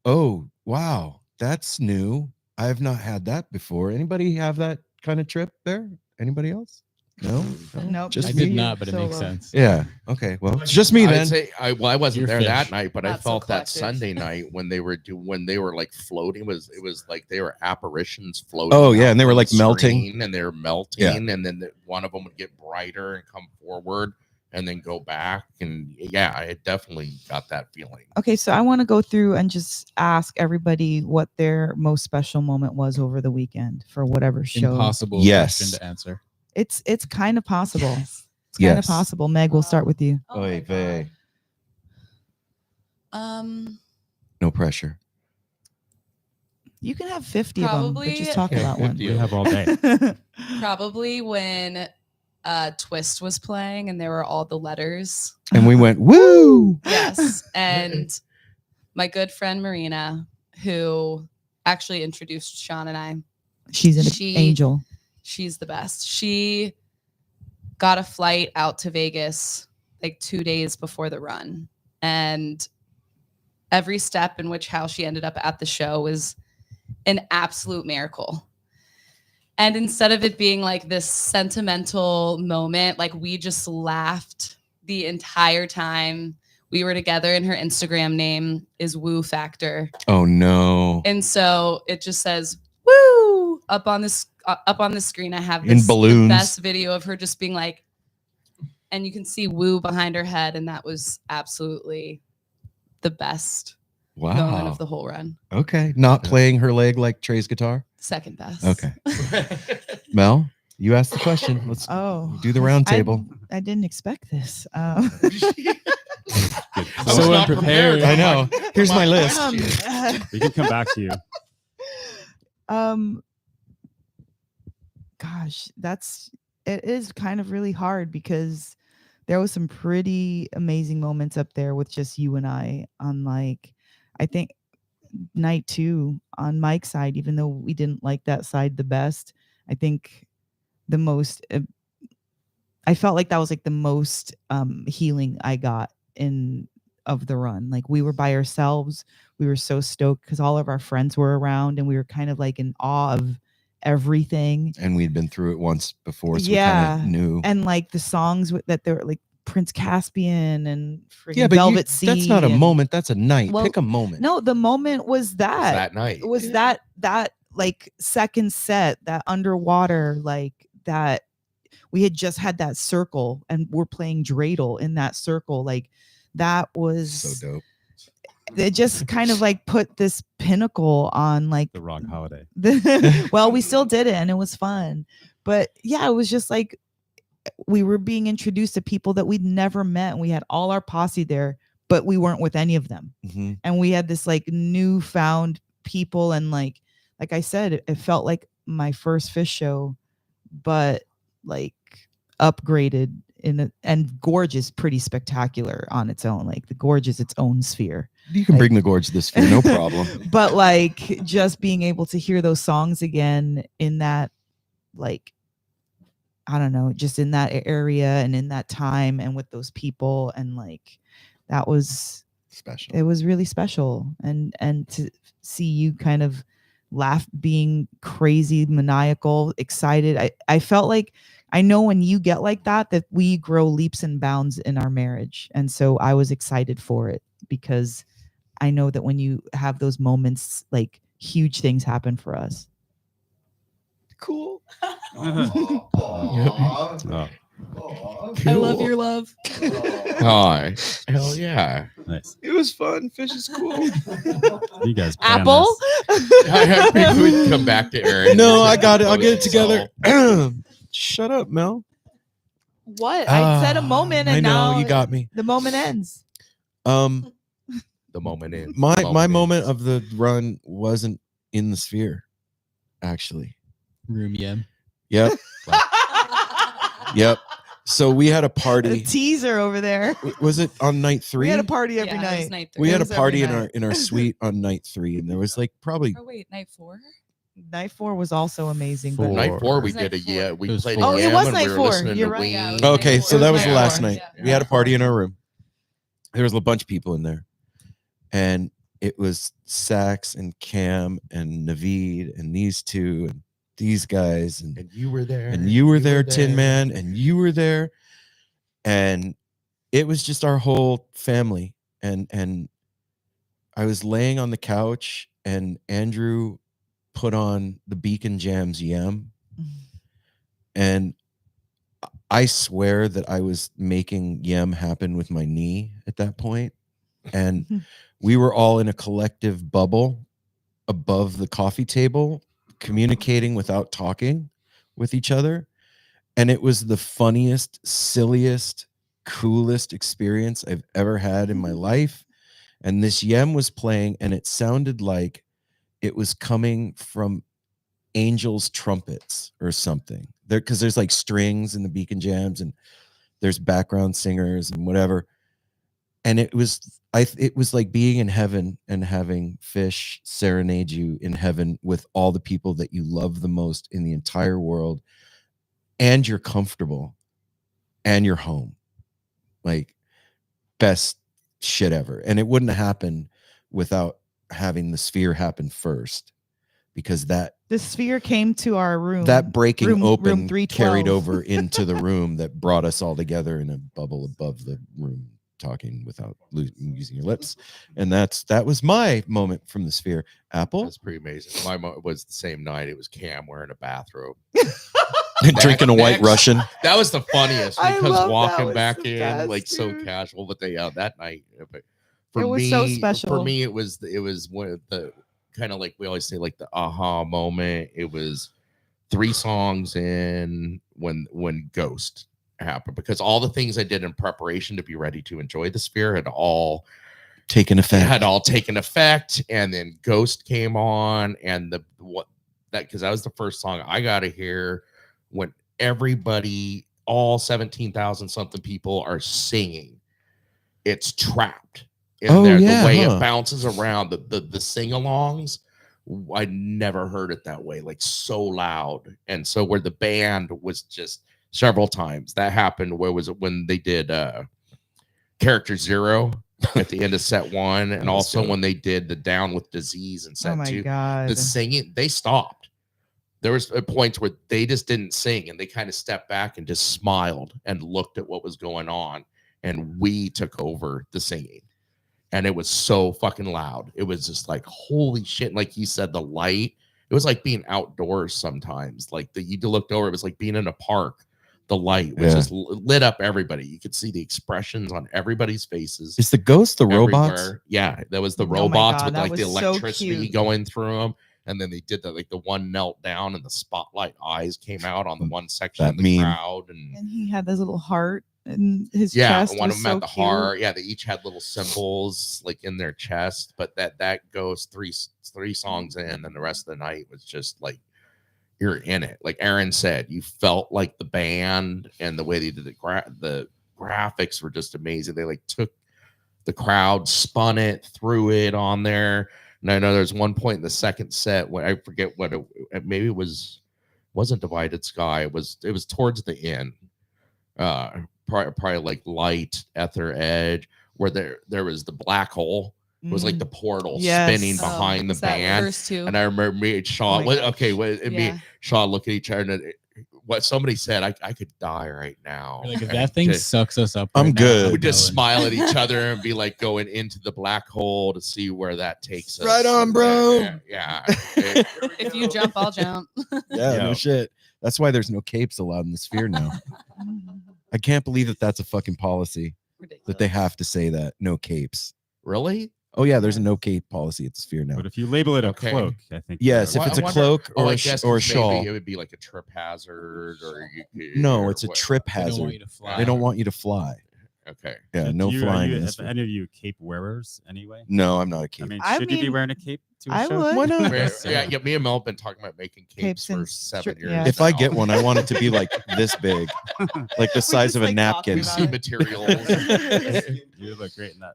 oh, wow, that's new. I have not had that before. Anybody have that kind of trip there? Anybody else? No? Nope. Just I me? did not, but it makes Solo. sense. Yeah. Okay. Well, it's just me I'd then. say I wasn't You're there Phish. that night, but I Not so felt that collective. Sunday night when they were like floating. It was like they were apparitions floating. Oh, yeah, out and they were from like the melting. screen, and they were melting, and then one of them would get brighter and come forward, and then go back. And yeah, I definitely got that feeling. Okay, so I want to go through and just ask everybody what their most special moment was over the weekend for whatever show. Impossible Yes. question to answer. It's kind of possible. Yes. It's kind of Yes. possible. Meg, we'll start with you. Oh my Oy vey. God. No pressure. You can have 50 of them, but Probably- just talk Yeah, about one. 50. We have all day. Probably when Twist was playing and there were all the letters. And we went, woo! Yes. And my good friend Marina, who actually introduced Sean and I, She's an She- angel. she's the best. She got a flight out to Vegas like 2 days before the run. And every step in which how she ended up at the show was an absolute miracle. And instead of it being like this sentimental moment, like we just laughed the entire time we were together, and her Instagram name is Woo Factor. Oh no. And so it just says "woo" up on this screen. I have In this, balloons. the best video of her just being like, and you can see "woo" behind her head, and that was absolutely the best moment Wow. of the whole run. Okay. Not playing her leg like Trey's guitar. Second best. Okay. Mel, you asked the question. Let's Oh, do the round table. I didn't expect this. I was So not unprepared. prepared. I know. Here's my list. We can come back to you. Gosh, it is kind of really hard because there was some pretty amazing moments up there with just you and I on, like, I think night 2 on Mike's side, even though we didn't like that side the best. I think the most I felt like that was like the most healing I got of the run. Like, we were by ourselves. We were so stoked because all of our friends were around and we were kind of like in awe of everything. And we'd been through it once before, so Yeah. we kind of knew. And like the songs that they were like Prince Caspian and freaking Yeah, but Velvet Sea. that's not a and- moment. That's a night. Well, Pick a moment. No, the moment was that. that night. It was that like second set, that underwater, like that we had just had that circle and we're playing dreidel in that circle. Like that was So dope. It just kind of like put this pinnacle on like The wrong holiday. well, we still did it and it was fun. But yeah, it was just like we were being introduced to people that we'd never met, and we had all our posse there, but we weren't with any of them. Mhm. And we had this like newfound people, and like I said, it felt like my first Phish show, but like upgraded and Gorge is pretty spectacular on its own. Like the Gorge is its own sphere. You can bring the Gorge to this sphere, no problem. But like just being able to hear those songs again in that like I don't know, just in that area and in that time and with those people, and like that was Special. it was really special. And to see you kind of laugh, being crazy, maniacal, excited. I felt like, I know when you get like that we grow leaps and bounds in our marriage. And so I was excited for it, because I know that when you have those moments, like huge things happen for us. Cool. Oh, I love your love. Hi. Hell yeah. nice. It was fun. Fish is cool. You guys planned Apple. this. I think we'd come back to Aaron. No, I got it. I'll get it together. Shut up, Mel. What? I said a moment, and I know now you got me. the moment ends. The moment in. My moment of the run wasn't in the sphere, actually. Room Yem. Yep. Yep. So we had a A party. teaser over there. Was it on night 3? We had a party every Yeah, it was night. night We three. had a was every party in night. our suite on night 3, and there was like probably Oh wait, night 4. Night 4 was also amazing. But Four. Night 4, we Was night did a 4. yeah. We It was played. four. a Oh, it Yam was and night we were 4. listening You're to right. Ween. Yeah, it was okay. night So four. that It was was the night last 4. night. Yeah. We had a party in our room. There was a bunch of people in there, and it was Sax and Cam and Naveed and these two and these guys And you were there. and you were there, Tin Man, and you were there, and it was just our whole family. And I was laying on the couch, and Andrew put on the Beacon Jams Yem, and I swear that I was making Yem happen with my knee at that point, and we were all in a collective bubble above the coffee table, communicating without talking with each other. And it was the funniest, silliest, coolest experience I've ever had in my life. And this Yem was playing, and it sounded like it was coming from angels' trumpets or something. There, because there's like strings in the Beacon Jams, and there's background singers and whatever. And it was like being in heaven and having Phish serenade you in heaven with all the people that you love the most in the entire world, and you're comfortable and you're home. Like, best shit ever. And it wouldn't happen without having the sphere happen first, because that The sphere came to our room. that breaking room open 312. carried over into the room that brought us all together in a bubble above the room, talking without using your lips. And that was my moment from the sphere. Apple That's pretty amazing. My was the same night. It was Cam wearing a bathrobe. drinking a white next- Russian. That was the funniest, I because love that. walking Was back the in best, like so dude. casual, but that night. But for It was me, so special. For me, it was one of the kind of like we always say, like the aha moment. It was 3 songs in when Ghost happened, because all the things I did in preparation to be ready to enjoy the sphere had all Taken effect, and then Ghost came on, and because that was the first song I got to hear when everybody, all 17,000 something people are singing. It's trapped in there. yeah, The way huh? it bounces around, the sing-alongs, I never heard it that way, like so loud. And so where the band was just several times that happened. Where was it when they did Character Zero at the end of set 1, and also when they did the Down with Disease in set Oh my 2, God. the singing, they stopped. There was a point where they just didn't sing, and they kind of stepped back and just smiled and looked at what was going on, and we took over the singing. And it was so fucking loud. It was just like, holy shit. Like you said, the light, it was like being outdoors sometimes. Like you looked over, it was like being in a park. The light was just lit up everybody. You could see the expressions on everybody's faces. Is the Ghost the robots? Everywhere. Yeah, that was the Oh my robots God, with that like the was so electricity cute. going through them. And then they did that, like the one knelt down and the spotlight eyes came out on the one section That of the meme. crowd. And he had this little heart in his yeah, chest. one was of them so had the cute. heart. Yeah, they each had little symbols like in their chest. But that goes three songs in, and the rest of the night was just like you're in it. Like Aaron said, you felt like the band, and the way they did the graphics were just amazing. They like took the crowd, spun it, threw it on there. And I know there's one point in the second set when I forget what maybe it was wasn't Divided Sky. It was towards the end. Probably like Light, Ether Edge, where there was the black hole. It was like the portal spinning behind the band. Verse 2. And I remember me and Sean. Me and Sean look at each other, and what somebody said, I could die right now. Like if that thing sucks us up, I'm good. We just smile at each other and be like going into the black hole to see where that takes us. Right on, bro. Yeah. If you jump, I'll jump. Yeah, no shit. That's why there's no capes allowed in the sphere now. I can't believe that that's a fucking policy. Ridiculous. That they have to say that no capes. Really? Oh yeah, there's a no cape policy at the sphere now. But if you label it a cloak, I think. Yes, if it's a cloak or a shawl, it would be like a trip hazard, or no, it's a trip They don't want hazard. you to fly. They don't want you to fly. Okay. Yeah, So no flying. in Are this sphere. any of you cape wearers anyway? No, I'm not a cape. I mean, I should you be mean, wearing a cape to a I show? would. Why not? Yeah, me and Mel have been talking about making capes Capes and for 7 years. yeah. If I now. get one, I want it to be like this big, like the size just, of a like, talking napkin. we about see it. materials. You look great in that.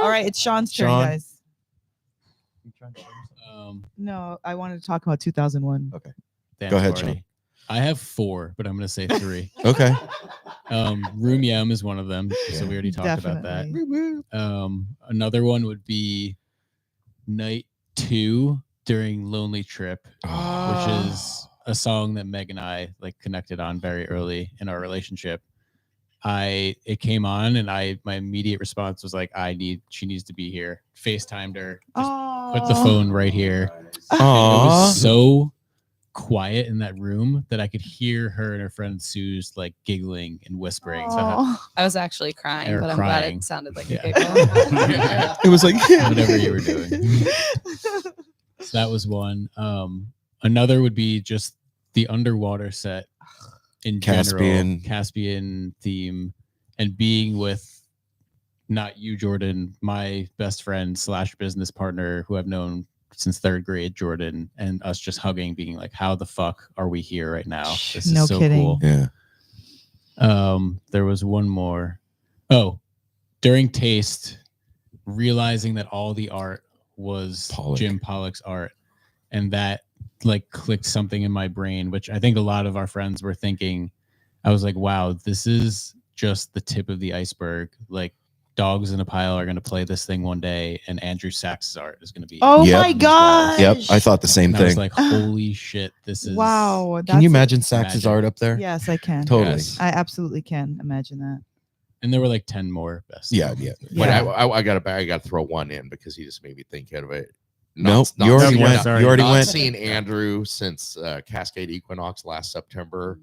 All right, it's Sean's turn, Sean? guys. No, I wanted to talk about 2001. Dance Go ahead, party. Sean. I have 4, but I'm gonna say 3. Okay. Room Yum is one of them, so we already talked about Definitely. that. Another one would be Night 2 during Lonely Trip, which is a song that Meg and I like connected on very early in our relationship. It came on and my immediate response was like, she needs to be here. FaceTimed her, just put the phone right here. It was so quiet in that room that I could hear her and her friend Sue's like giggling and whispering. So I I was actually crying, They were but I'm glad crying. it sounded like Yeah. a giggle. It was like had whatever you were doing. So that was one. Another would be just the underwater set in general, Caspian theme, and being with not you, Jordan, my best friend / business partner who I've known since 3rd grade, Jordan, and us just hugging, being like, how the fuck are we here right now? This is No so kidding. cool. Yeah. There was one more. Oh, during Taste, realizing that all the art was Pollock. Jim Pollock's art, and that like clicked something in my brain, which I think a lot of our friends were thinking. I was like, wow, this is just the tip of the iceberg. Like, Dogs in a Pile are going to play this thing one day, and Andrew Sachs's art is going to be. Oh Yep. my gosh. Yep. I thought the same And I was thing. like, holy shit, this is. Wow. Can you that's imagine Sax's magic. art up there? Yes, I can. Totally. Yes. I absolutely can imagine that. And there were like 10 more best. Yeah. Yeah. But Yeah. I got to throw one in because he just made me think of it. Nope. Not You already seeing- went. sorry. You already not went. seeing Andrew since Cascade Equinox last September,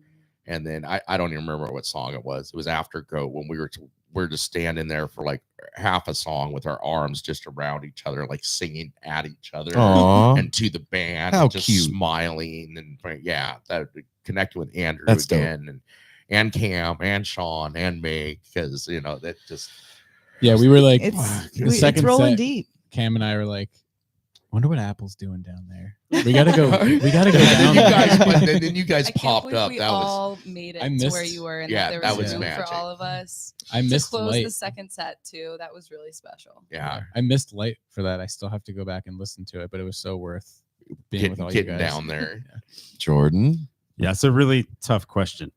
and then I don't even remember what song it was. It was after Goat when we were just standing there for like half a song with our arms just around each other, like singing at each other Aw. and to the band, How and just cute. smiling and that connected with Andrew That's dope. again and Cam and Sean and Meg because that just Yeah, we were like, It's second rolling set, deep. Cam and I were like, wonder what Apple's doing down there. We gotta go. We gotta go then down you there. guys, but then you guys I can't popped believe up. we That was all made it I to where missed- you were, and yeah, there that was was room magic. for all of us. I missed to close Light. the second set too. That was really special. yeah. I missed Light for that. I still have to go back and listen to it, but it was so worth being with all you Getting guys. down there. Jordan. Yeah, it's a really tough question,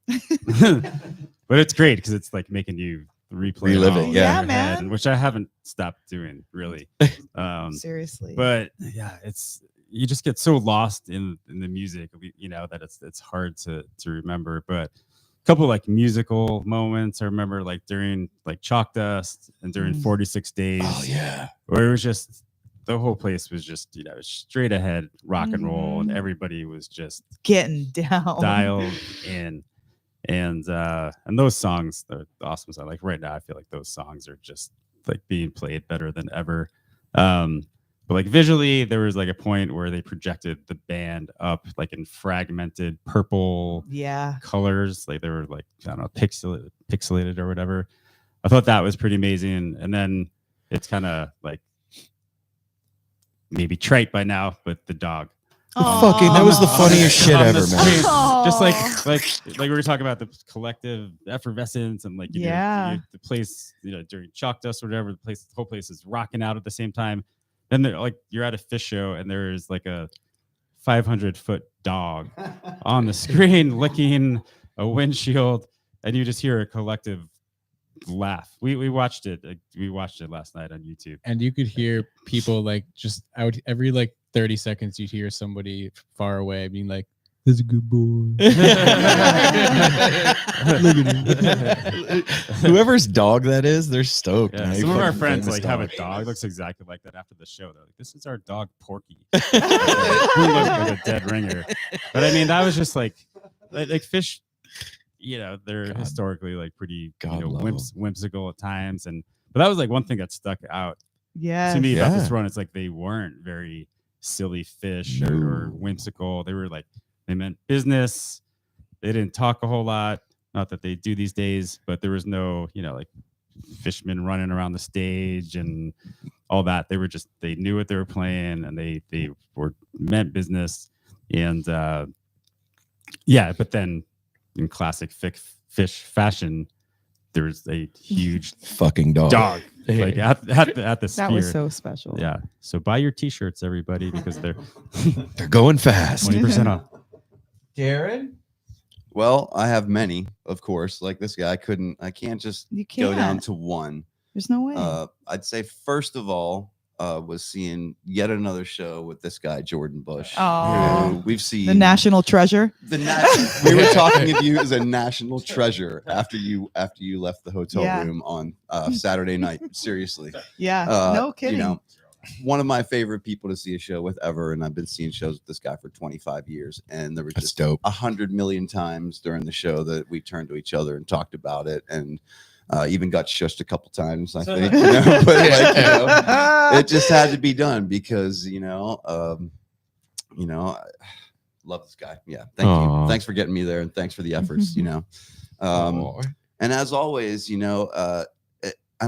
but it's great because it's like making you Relive it, all yeah. in Yeah, your head, man. which I haven't stopped doing really. Seriously. But yeah, you just get so lost in the music, that it's hard to remember. But a couple like musical moments I remember, like during like Chalk Dust and during 46 Days. Oh yeah. Where it was just the whole place was just straight ahead rock and roll, and Mhm. everybody was just Getting down. dialed in. And those songs, the awesome songs, like right now I feel like those songs are just like being played better than ever. But like visually there was like a point where they projected the band up like in fragmented purple Yeah. colors, like they were like, I don't know, pixelated or whatever. I thought that was pretty amazing. And then it's kind of like maybe trite by now, but the dog. Fucking, that was the Aw. funniest shit On the ever, man. screen. Just Aw. like we were talking about the collective effervescence and like Yeah. the place during Chalk Dust or whatever, the whole place is rocking out at the same time. Then like you're at a Phish show and there's like a 500-foot dog on the screen licking a windshield, and you just hear a collective laugh. We watched it. We watched it last night on YouTube, and you could hear people like just out every like 30 seconds. You'd hear somebody far away being like, "That's a good boy." Look at him. Whoever's dog that is, they're stoked. Yeah, man. some of our Fucking friends famous like have a dog. dog looks exactly like that. After the show, they're like, "This is our dog Porky." Who looks like a dead ringer. But I mean, that was just like Phish. You know, they're God. historically like pretty God love 'em. whimsical at times, but that was like one thing that stuck out Yes. to me about Yeah. this run. It's like they weren't very silly Phish or No. whimsical. They were like, they meant business. They didn't talk a whole lot. Not that they do these days, but there was no, like fishmen running around the stage and all that. They were just, they knew what they were playing, and they were meant business. And yeah, but then in classic Phish fashion, there's a huge Fucking dog. like at the Sphere. That was so special. Yeah. So buy your t-shirts, everybody, because they're They're going fast. 20% off. Darren? Well, I have many, of course. Like this guy, I can't just You go down can't. to one. There's no way. I'd say first of all, was seeing yet another show with this guy, Jordan Bush. Aw. Who we've seen The national treasure. we were talking of you as a national treasure after you left the hotel Yeah. room on Saturday night. Seriously. Yeah. No kidding. One of my favorite people to see a show with ever, and I've been seeing shows with this guy for 25 years, and there was That's just dope. 100 million times during the show that we turned to each other and talked about it, and even got shushed a couple times, I think. But like, it just had to be done because I love this guy. Yeah, thank Aw. you. Thanks for getting me there, and thanks for the efforts. And as always, I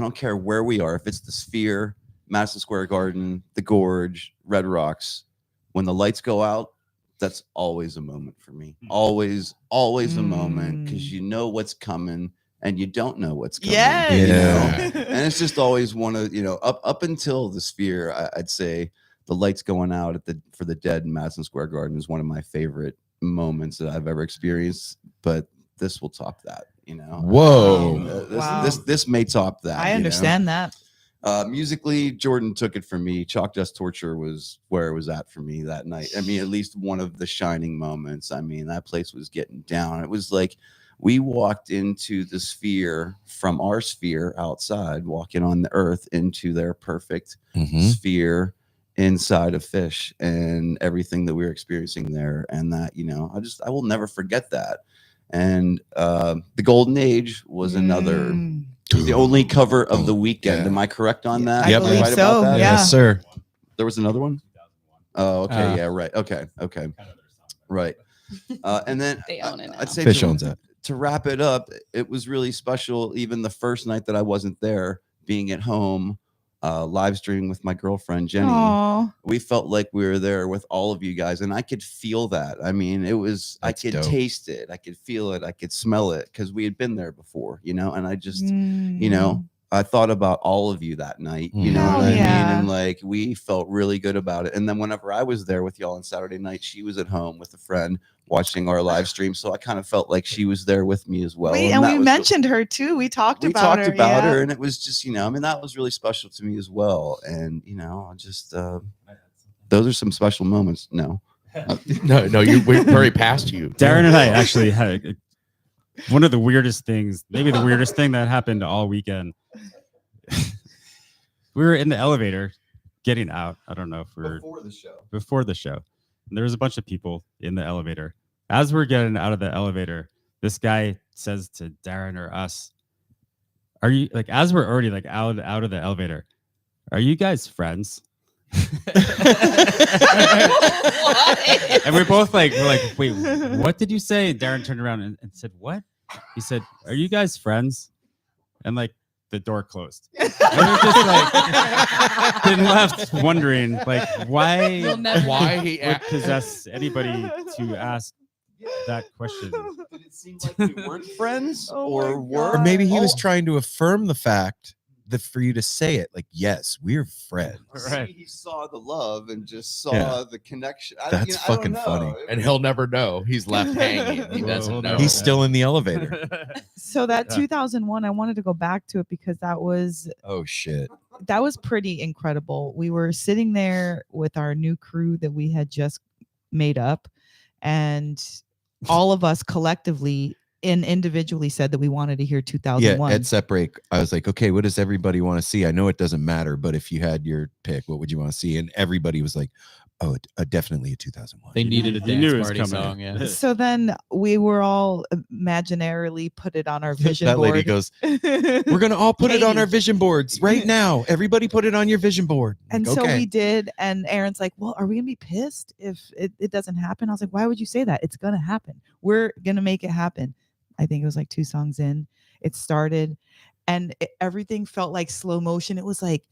don't care where we are, if it's the Sphere, Madison Square Garden, the Gorge, Red Rocks, when the lights go out, that's always a moment for me. Always a moment, because you know what's coming and you don't know what's coming. Yes. you Yeah. know? And it's just always one of, up until the Sphere, I'd say the lights going out for the Dead in Madison Square Garden is one of my favorite moments that I've ever experienced. But this will top that, Whoa. Wow. This may top that. I understand that. Musically, Jordan took it from me. Chalk Dust Torture was where it was at for me that night. I mean, at least one of the shining moments. I mean, that place was getting down. It was like we walked into the Sphere from our sphere outside, walking on the earth into their perfect Mhm. sphere inside of Phish, and everything that we were experiencing there. And that, I will never forget that. And the Golden Age was another. The only cover of the weekend. Yeah. Am I correct on that? I Yep. believe Right so. about that? Yeah. Yes, sir. There was another one. Oh, okay. Uh, Yeah. Right. Okay. Right. And then They own it now. I'd say Phish owns that. to wrap it up, it was really special. Even the first night that I wasn't there, being at home, live streaming with my girlfriend Jenny. Aw. We felt like we were there with all of you guys, and I could feel that. I mean, That's I could dope. taste it, I could feel it, I could smell it, because we had been there before, and I just, Mm. I thought about all of you that night, you know Hell what I mean? yeah. And like, we felt really good about it. And then whenever I was there with y'all on Saturday night, she was at home with a friend watching our live stream. So I kind of felt like she was there with me as well. and that we was mentioned her too. We talked we about talked her. about yeah. her, and it was just, I mean, that was really special to me as well. And, I just, those are some special moments. No. No, we're very past you. Darren and I actually had one of the weirdest things, maybe the weirdest thing that happened all weekend. We were in the elevator getting out. I don't know if we're before the show. And there was a bunch of people in the elevator. As we're getting out of the elevator, this guy says to Darren or us, "Are you like, as we're already like out of the elevator, are you guys friends?" And we're both like, wait, what did you say? And Darren turned around and said, "What?" He said, "Are you guys friends?" And like the door closed. And we're just like been left wondering like why We'll never- Why he would possess anybody to ask that question. Did it seem like we weren't friends, Oh or my were? Or maybe he was all- trying to affirm the fact for you to say it, like, yes, we're friends. Right. He saw the love and just saw Yeah. the connection. That's I don't fucking know. funny. And he'll never know. He's left hanging. He Well, doesn't he'll know. never He's know. still in the elevator. So that Yeah. 2001, I wanted to go back to it because that was shit. pretty incredible. We were sitting there with our new crew that we had just made up, and all of us collectively and individually said that we wanted to hear 2001. Yeah, at set break, I was like, okay, what does everybody want to see? I know it doesn't matter, but if you had your pick, what would you want to see? And everybody was like, oh, definitely a 2001. They needed a You knew it was dance party coming. song. Yeah. So then we were all imaginarily put it on our vision That board. lady goes, we're going to all put it on our vision boards right now. Everybody put it on your vision board. And Like, so okay. we did. And Aaron's like, well, are we going to be pissed if it doesn't happen? I was like, why would you say that? It's going to happen. We're going to make it happen. I think it was like 2 songs in. It started and everything felt like slow motion. It was like,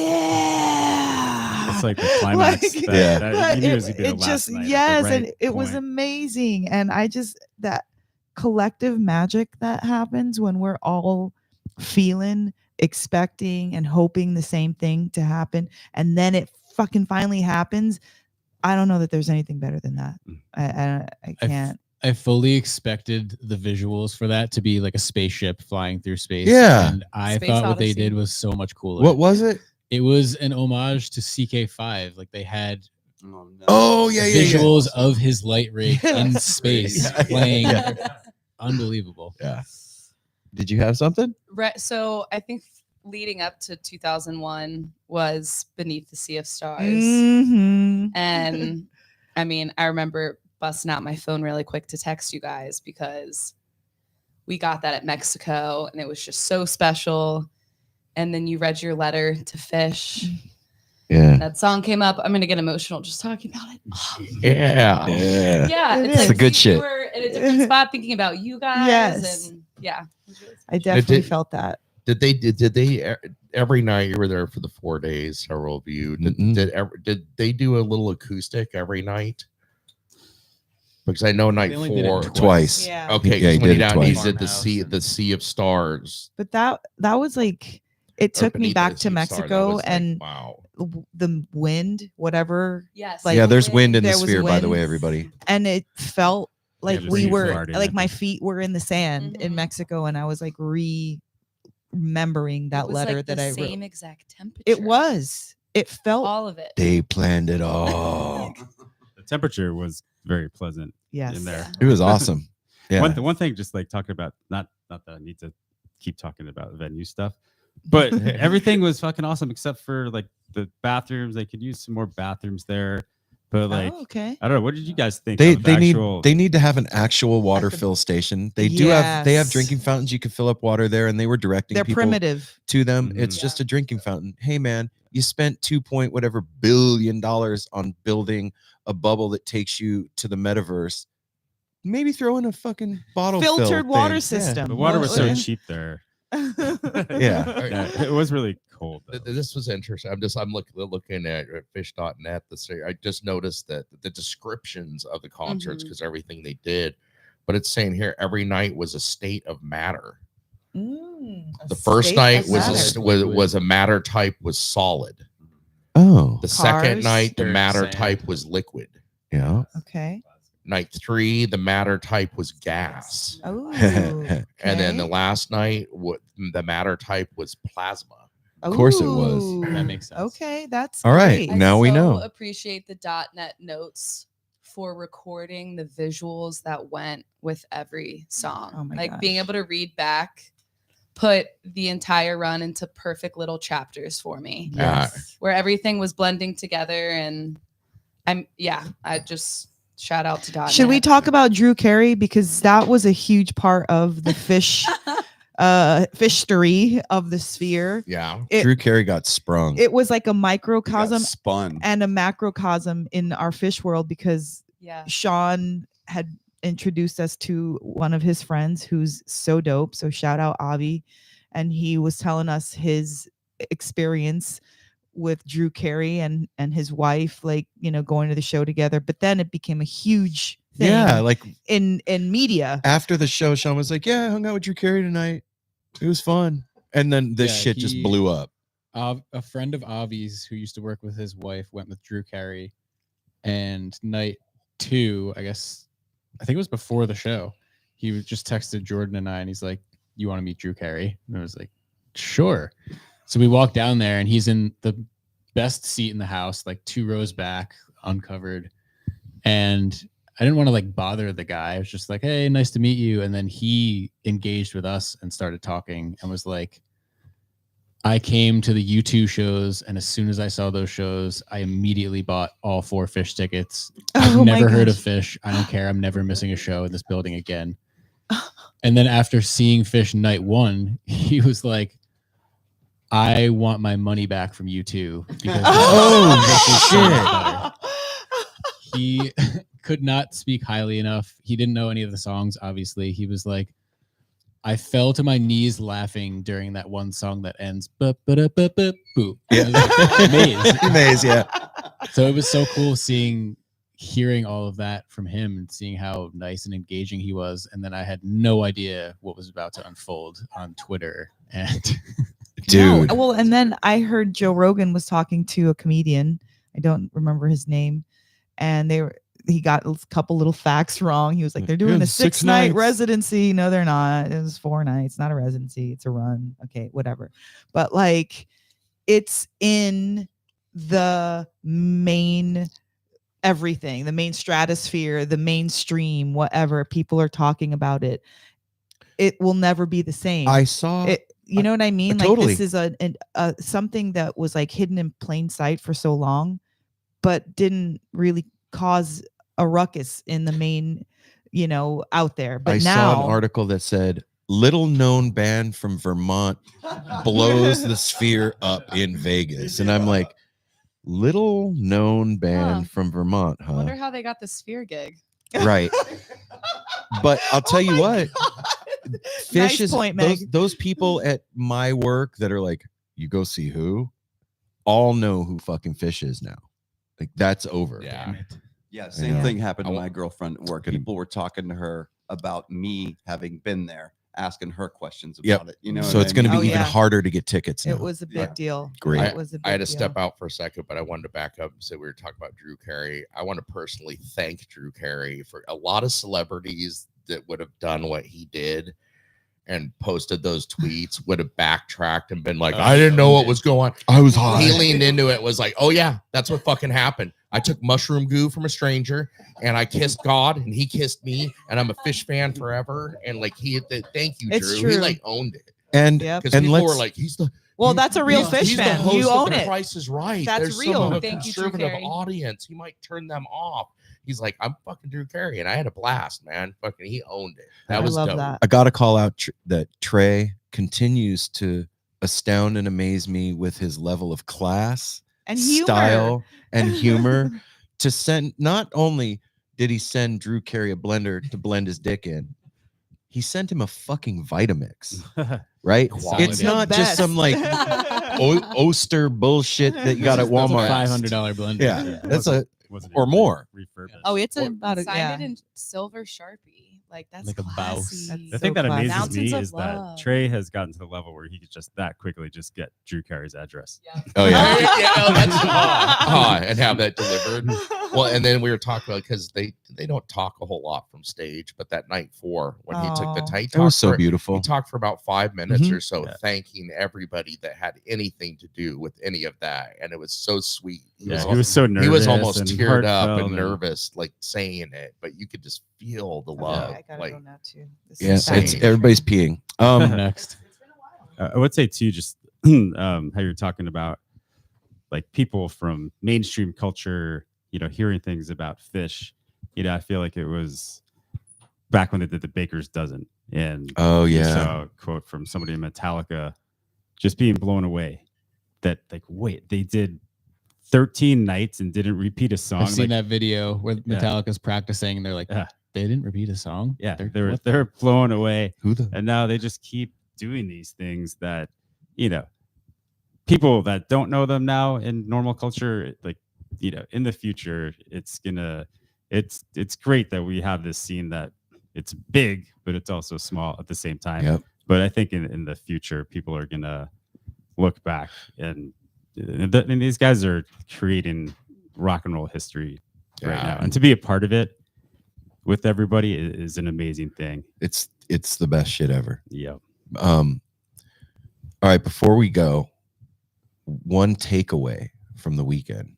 yeah. It's like the climax. Like, that you knew it was gonna be the it last just, night at the yes. right And it was point. amazing. And that collective magic that happens when we're all feeling, expecting, and hoping the same thing to happen. And then it fucking finally happens. I don't know that there's anything better than that. I can't. I fully expected the visuals for that to be like a spaceship flying through space. Yeah. And I Space thought what they Odyssey. did was so much cooler. What was it? It was an homage to CK5. Like they had Oh, no. Oh, yeah. visuals of his light rig in Yes. space Yeah, playing. yeah. Unbelievable. Yeah. Did you have something? Right. So I think leading up to 2001 was Beneath the Sea of Stars. Mhm. And I mean, I remember busting out my phone really quick to text you guys because we got that at Mexico and it was just so special. And then you read your letter to Phish. Yeah. That song came up. I'm going to get emotional just talking about it. Yeah. Yeah. Yeah. It It's is. like The good we shit. were in a different spot thinking about you guys. Yes. And yeah. It was really I definitely did- felt that. Did they every night you were there for the 4 days? Several of you Mm-mm. did they do a little acoustic every night? Because I know night They only did it 4 Twice. Yeah. Okay, Yeah, he 'cause when did he it down, twice. he did Farmhouse the sea of stars. But that was like, it took me Beneath back the to Sea of Stars. I Mexico was like, and wow. the wind, whatever. Yes. Like- Yeah, there's wind in the There was sphere, by the way, wind. everybody. And it felt like the we sea were, farting, like I my think. feet were in the sand in Mhm. Mexico. And I was like remembering that it was letter like that the I same wrote. exact temperature. It was. It felt. all of it. They planned it all. The temperature was very pleasant Yes. in there. Yeah. It was awesome. Yeah. One thing, just like talking about not that I need to keep talking about venue stuff, but everything was fucking awesome except for like the bathrooms. They could use some more bathrooms there, but like Oh, okay. I don't know. What did you guys think? They of the actual, need to have an actual water the- fill station. They do have Yes. drinking fountains. You can fill up water there, and they were directing They're people primitive. to them. Mhm. It's Yeah. just a drinking fountain. Hey man, you spent $2 billion on building a bubble that takes you to the metaverse. Maybe throw in a fucking bottle Filtered fill water thing. system. the water was so Yeah. cheap there. Yeah. Yeah, it was really cold. though. This was interesting. I'm looking at fish.net. I just noticed that the descriptions of the concerts, Mhm. because everything they did, but it's saying here every night was a state of matter. The first night was a matter type was solid. Oh, The second Cars. night the Dirt, matter sand. type was liquid. yeah. Okay. Night 3 the matter type was gas. Oh. And then the okay. last night the matter type was plasma. Of course it was. Ooh. That makes sense. Okay, that's All right. great. I Now we so know. appreciate the .NET notes for recording the visuals that went with every song. Oh my like being gosh. able to read back, put the entire run into perfect little chapters for me, Yes. where everything was blending together. And I just shout out to .NET. Should we talk about Drew Carey, because that was a huge part of the Phish of the sphere. Yeah. It- Drew Carey got sprung. It was like a He got microcosm spun. and a macrocosm in our Phish world, because Yeah. Sean had introduced us to one of his friends who's so dope. So shout out Avi. And he was telling us his experience with Drew Carey and his wife, like, going to the show together. But then it became a huge thing Yeah, like in media. after the show, Sean was like, "Yeah, I hung out with Drew Carey tonight. It was fun." And then this Yeah, shit just he- blew up. A friend of Avi's who used to work with his wife went with Drew Carey, and night 2, I think it was before the show, he just texted Jordan and I, and he's like, "You want to meet Drew Carey?" And I was like, "Sure." So we walked down there, and he's in the best seat in the house, like 2 rows back, uncovered. And I didn't want to like bother the guy. I was just like, "Hey, nice to meet you." And then he engaged with us and started talking and was like, I came to the U2 shows, and as soon as I saw those shows, I immediately bought all 4 Phish tickets. I've Oh my never heard of gosh. Phish. I don't care. I'm never missing a show in this building again. And then after seeing Phish night 1, he was like, I want my money back from U2 because this is so much better. He could not speak highly enough. He didn't know any of the songs, obviously. He was like, I fell to my knees laughing during that one song that ends boo. Yeah. Maze. Maze, yeah. So it was so cool hearing all of that from him and seeing how nice and engaging he was. And then I had no idea what was about to unfold on Twitter. And Dude. No, well, and then I heard Joe Rogan was talking to a comedian. I don't remember his name. And he got a couple little facts wrong. He was like, they're doing Yeah, a 6 6-night nights. residency. No, they're not. It was 4 nights, not a residency. It's a run. Okay, whatever. But like, it's in the main everything, the main stratosphere, the mainstream, whatever. People are talking about it. It will never be the same. I saw It, you know what I mean? Like totally. this is a something that was like hidden in plain sight for so long, but didn't really cause a ruckus in the main, out there. But I now saw an article that said little known band from Vermont blows the sphere up in Vegas. And I'm like, little known band Huh. from Vermont, I huh? wonder how they got the Sphere gig. Right. But I'll tell you my what, God. Phish Nice is point, those, Meg. those people at my work that are like, you go see who, all know who fucking Phish is now. Like that's over. Yeah. Yeah, same Yeah. thing happened to I my girlfriend at work. Good. People were talking to her about me having been there, asking her questions Yep. about it. You know, So what it's I going to be mean? Oh, even yeah. harder to get tickets now. It was a big Yeah. deal. Great. It was a big I had to deal. step out for a second, but I wanted to back up and say we were talking about Drew Carey. I want to personally thank Drew Carey for a lot of celebrities that would have done what he did and posted those tweets would have backtracked and been like, I didn't know what was going on. I was high. He leaned into it, was like, oh yeah, that's what fucking happened. I took mushroom goo from a stranger and I kissed God and he kissed me and I'm a Phish fan forever. And like thank you, It's Drew. He true. like owned it. And Yep. Because and people let's were like, Well, that's a real he's Phish the fan. host You of own The it. Price is Right. That's There's real. some of a Thank you, Drew conservative Carey. audience. He might turn them off. He's like, I'm fucking Drew Carey, and I had a blast, man. Fucking, he owned it. That I was love dope. that. I got to call out that Trey continues to astound and amaze me with his level of class, And humor. style, and humor. To send, not only did he send Drew Carey a blender to blend his dick in, he sent him a fucking Vitamix, right? Quality. It's The not just some like Oster bullshit that you got at That's a Walmart. $500 blender. Yeah, that's a Wasn't or even more. refurbished. Oh, it's Or- about a Signed it in silver Sharpie. Like that's Like a bouse. classy. That's The thing so that amazes classy. me Mountains is of that love. Trey has gotten to the level where he could just that quickly just get Drew Carey's address. Oh yeah. Yeah, oh, that's and have that delivered. Well, and then we were talking about because they don't talk a whole lot from stage, but that night 4 when he took the Aw. tight That was so he beautiful. talked for about 5 minutes Mhm. or so, Yeah. thanking everybody that had anything to do with any of that, and it was so sweet. Yeah, he was so nervous. He was almost and teared up heartfelt and nervous, like saying it, but you could just feel the Okay, love. I gotta Like, go now too. This Yeah, is it's insane. everybody's peeing. Next. I would say too, just how you're talking about like people from mainstream culture, hearing things about Phish. I feel like it was back when they did the Baker's Dozen, and Oh you yeah. saw a quote from somebody in Metallica, just being blown away that like, wait, they did 13 nights and didn't repeat a song. I've seen Like, that video where Metallica's practicing. And they're like, Yeah. they didn't repeat a song. Yeah, What they're blown away. Who the And now they just keep doing these things that, people that don't know them now in normal culture, like, in the future, it's great that we have this scene that it's big, but it's also small at the same time. Yep. But I think in the future, people are gonna look back and these guys are creating rock and roll history right now, and to be a part of it with everybody is an amazing thing. It's the best shit ever. Yeah. All right, before we go, one takeaway from the weekend.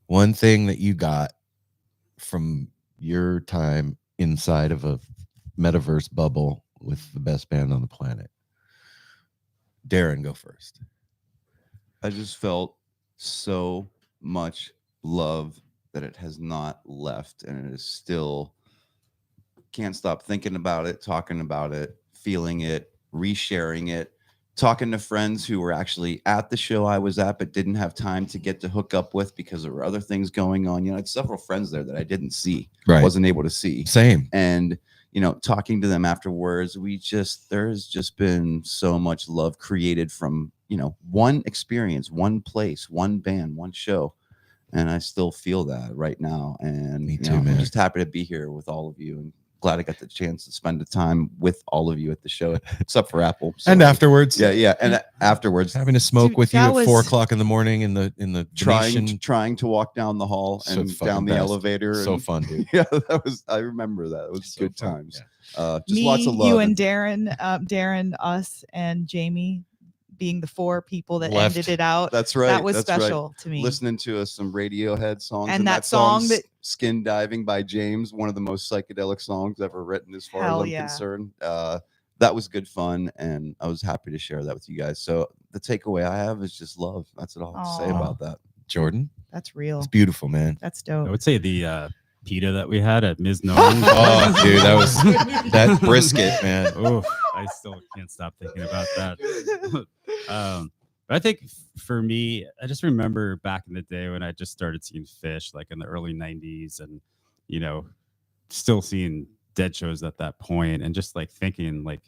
One thing that you got from your time inside of a metaverse bubble with the best band on the planet. Darren, go first. I just felt so much love that it has not left, and it is still, can't stop thinking about it, talking about it, feeling it, resharing it, talking to friends who were actually at the show I was at but didn't have time to get to hook up with because there were other things going on. You know, I had several friends there that I didn't see, wasn't able to see. Same. And you know, talking to them afterwards, there's just been so much love created from, you know, one experience, one place, one band, one show. And I still feel that right now. And me too, man. I'm just happy to be here with all of you, and glad I got the chance to spend the time with all of you at the show, except for Apple. So, and afterwards. Yeah. And afterwards, having a smoke Dude, with you that at was- 4 o'clock in the morning in the trying to walk down the hall So and fucking down the best. elevator. So and, fun, dude. Yeah, I remember that. It was So good fun, times. yeah. Just Me, lots of love. you and Darren, us, and Jamie being the 4 people that Left. ended it out. That's right. That was that's right. special to me. Listening to some Radiohead songs, And that song that- Skin Diving by James, one of the most psychedelic songs ever written as far Hell as I'm yeah. concerned. That was good fun, and I was happy to share that with you guys. So the takeaway I have is just love. That's all I have to say Aw. about that. Jordan, That's real. it's beautiful, man. That's I dope. would say the pita that we had at Ms. Nolan. Oh, dude, that was that brisket, man. Oof, I still can't stop thinking about that. But I think for me, I just remember back in the day when I just started seeing Phish, like in the early 90s, and, you know, still seeing dead shows at that point, and just like thinking, like,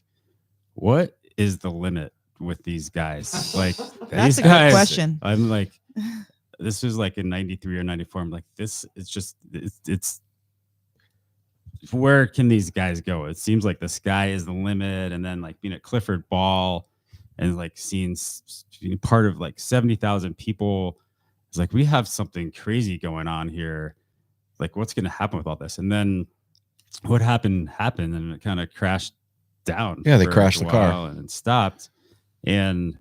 what is the limit with these guys? Like, That's these a good guys, question. I'm like, this was like in 93 or 94. I'm like, this is just, it's where can these guys go? It seems like the sky is the limit. And then like being at Clifford Ball and like being part of like 70,000 people, it's like, we have something crazy going on here. Like, what's going to happen with all this? And then what happened, and it kind of crashed down. Yeah, they for crashed a the car. while and it stopped. And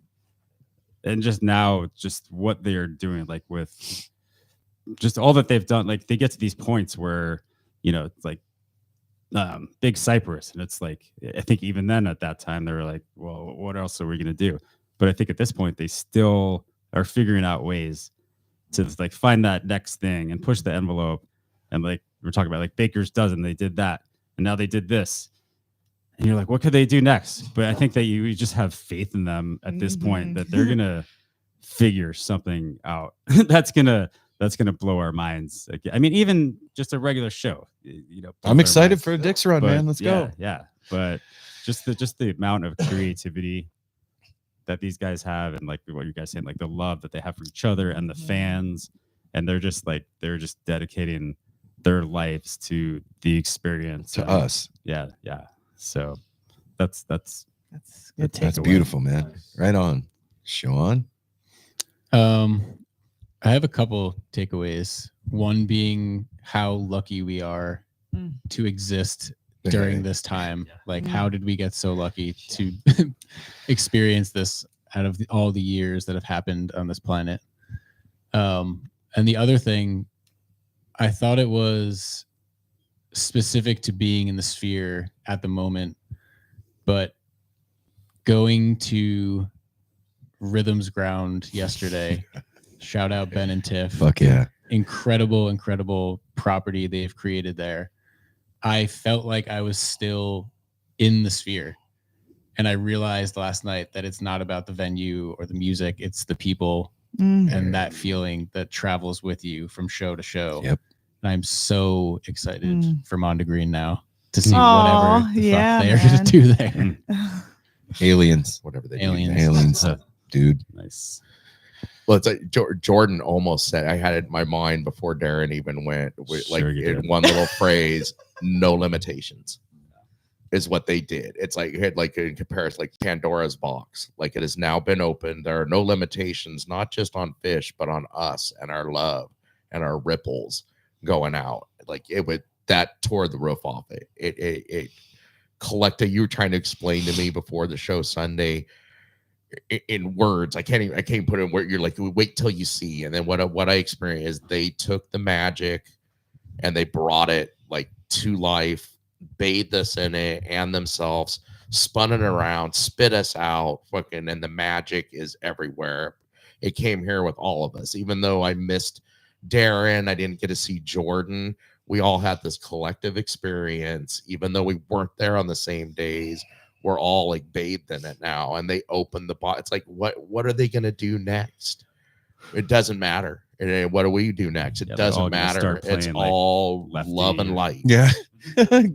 just now, just what they're doing, like with just all that they've done, like they get to these points where, you know, it's like Big Cypress. And it's like, I think even then at that time, they were like, well, what else are we going to do? But I think at this point, they still are figuring out ways to like find that next thing and push the envelope. And like we're talking about like Baker's Dozen, they did that. And now they did this. And you're like, what could they do next? But I think that you just have faith in them at this point that they're gonna figure something out. that's gonna blow our minds. Like, I mean, even just a regular show, you know. I'm excited for a Dix run, man. Let's go. Yeah, but just the amount of creativity that these guys have, and like what you guys saying, like the love that they have for each other and the fans, and they're just dedicating their lives to the experience To and, us. Yeah. So that's That's good. That's takeaway. beautiful, man. Right on. Sean. I have a couple takeaways. One being how lucky we are Mm. to exist during this time. Like, Mm. how did we get so lucky to experience this out of all the years that have happened on this planet? And the other thing, I thought it was specific to being in the sphere at the moment, but going to Rhythm's Ground yesterday, shout out Ben and Tiff. Fuck yeah. Incredible property they've created there. I felt like I was still in the sphere. And I realized last night that it's not about the venue or the music, it's the people Mm. and that feeling that travels with you from show to show. Yep. And I'm so excited Mm. for Mondegreen now to see Aw, whatever the yeah, fuck they're going man. to do there. Aliens. Whatever they Aliens. do. Aliens. Dude. nice. Well, it's like Jordan almost said, I had it in my mind before Darren even went, with, like Sure you in did. one little phrase, no limitations. is what they did. It's like in comparison, like Pandora's box. Like it has now been opened. There are no limitations, not just on Phish, but on us and our love and our ripples going out. Like that tore the roof off it. It collected. You were trying to explain to me before the show Sunday in words. I can't put it in where you're like, wait till you see. And then what I experienced is they took the magic and they brought it like to life, bathed us in it and themselves, spun it around, spit us out, fucking, and the magic is everywhere. It came here with all of us. Even though I missed Darren, I didn't get to see Jordan. We all had this collective experience, even though we weren't there on the same days. We're all like bathed in it now, and they opened the box. It's like, what are they gonna do next? It doesn't matter. What do we do next? It doesn't matter. It's all love and light. Yeah. Yeah.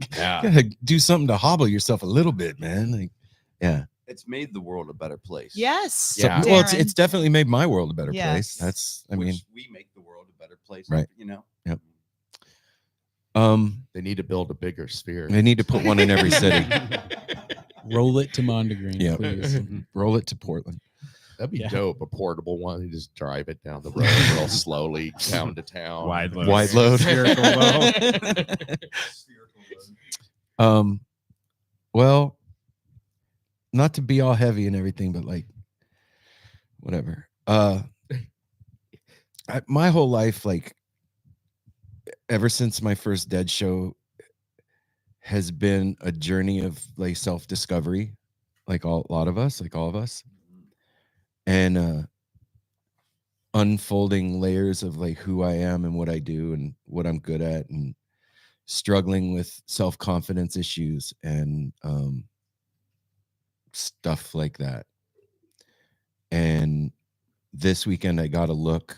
Gotta do something to hobble yourself a little bit, man. Like, yeah. It's made the world a better place. Yes. Yeah. Well, Darren. it's definitely made my world a better Yes. place. That's, I mean, Which we make the world a better place. Right. You know. Yep. They need to build a bigger sphere. They need to put one in every city. Roll it to Mondegreen, Yeah. please. Roll it to Portland. That'd be Yeah. dope. A portable one. You just drive it down the road real slowly, town to town. Wide load. Wide load. Spherical load. Well, not to be all heavy and everything, but like, whatever. My whole life, like, ever since my first Dead show, has been a journey of like self-discovery, like all of us, and unfolding layers of like who I am and what I do and what I'm good at, and struggling with self-confidence issues and stuff like that. And this weekend I got a look.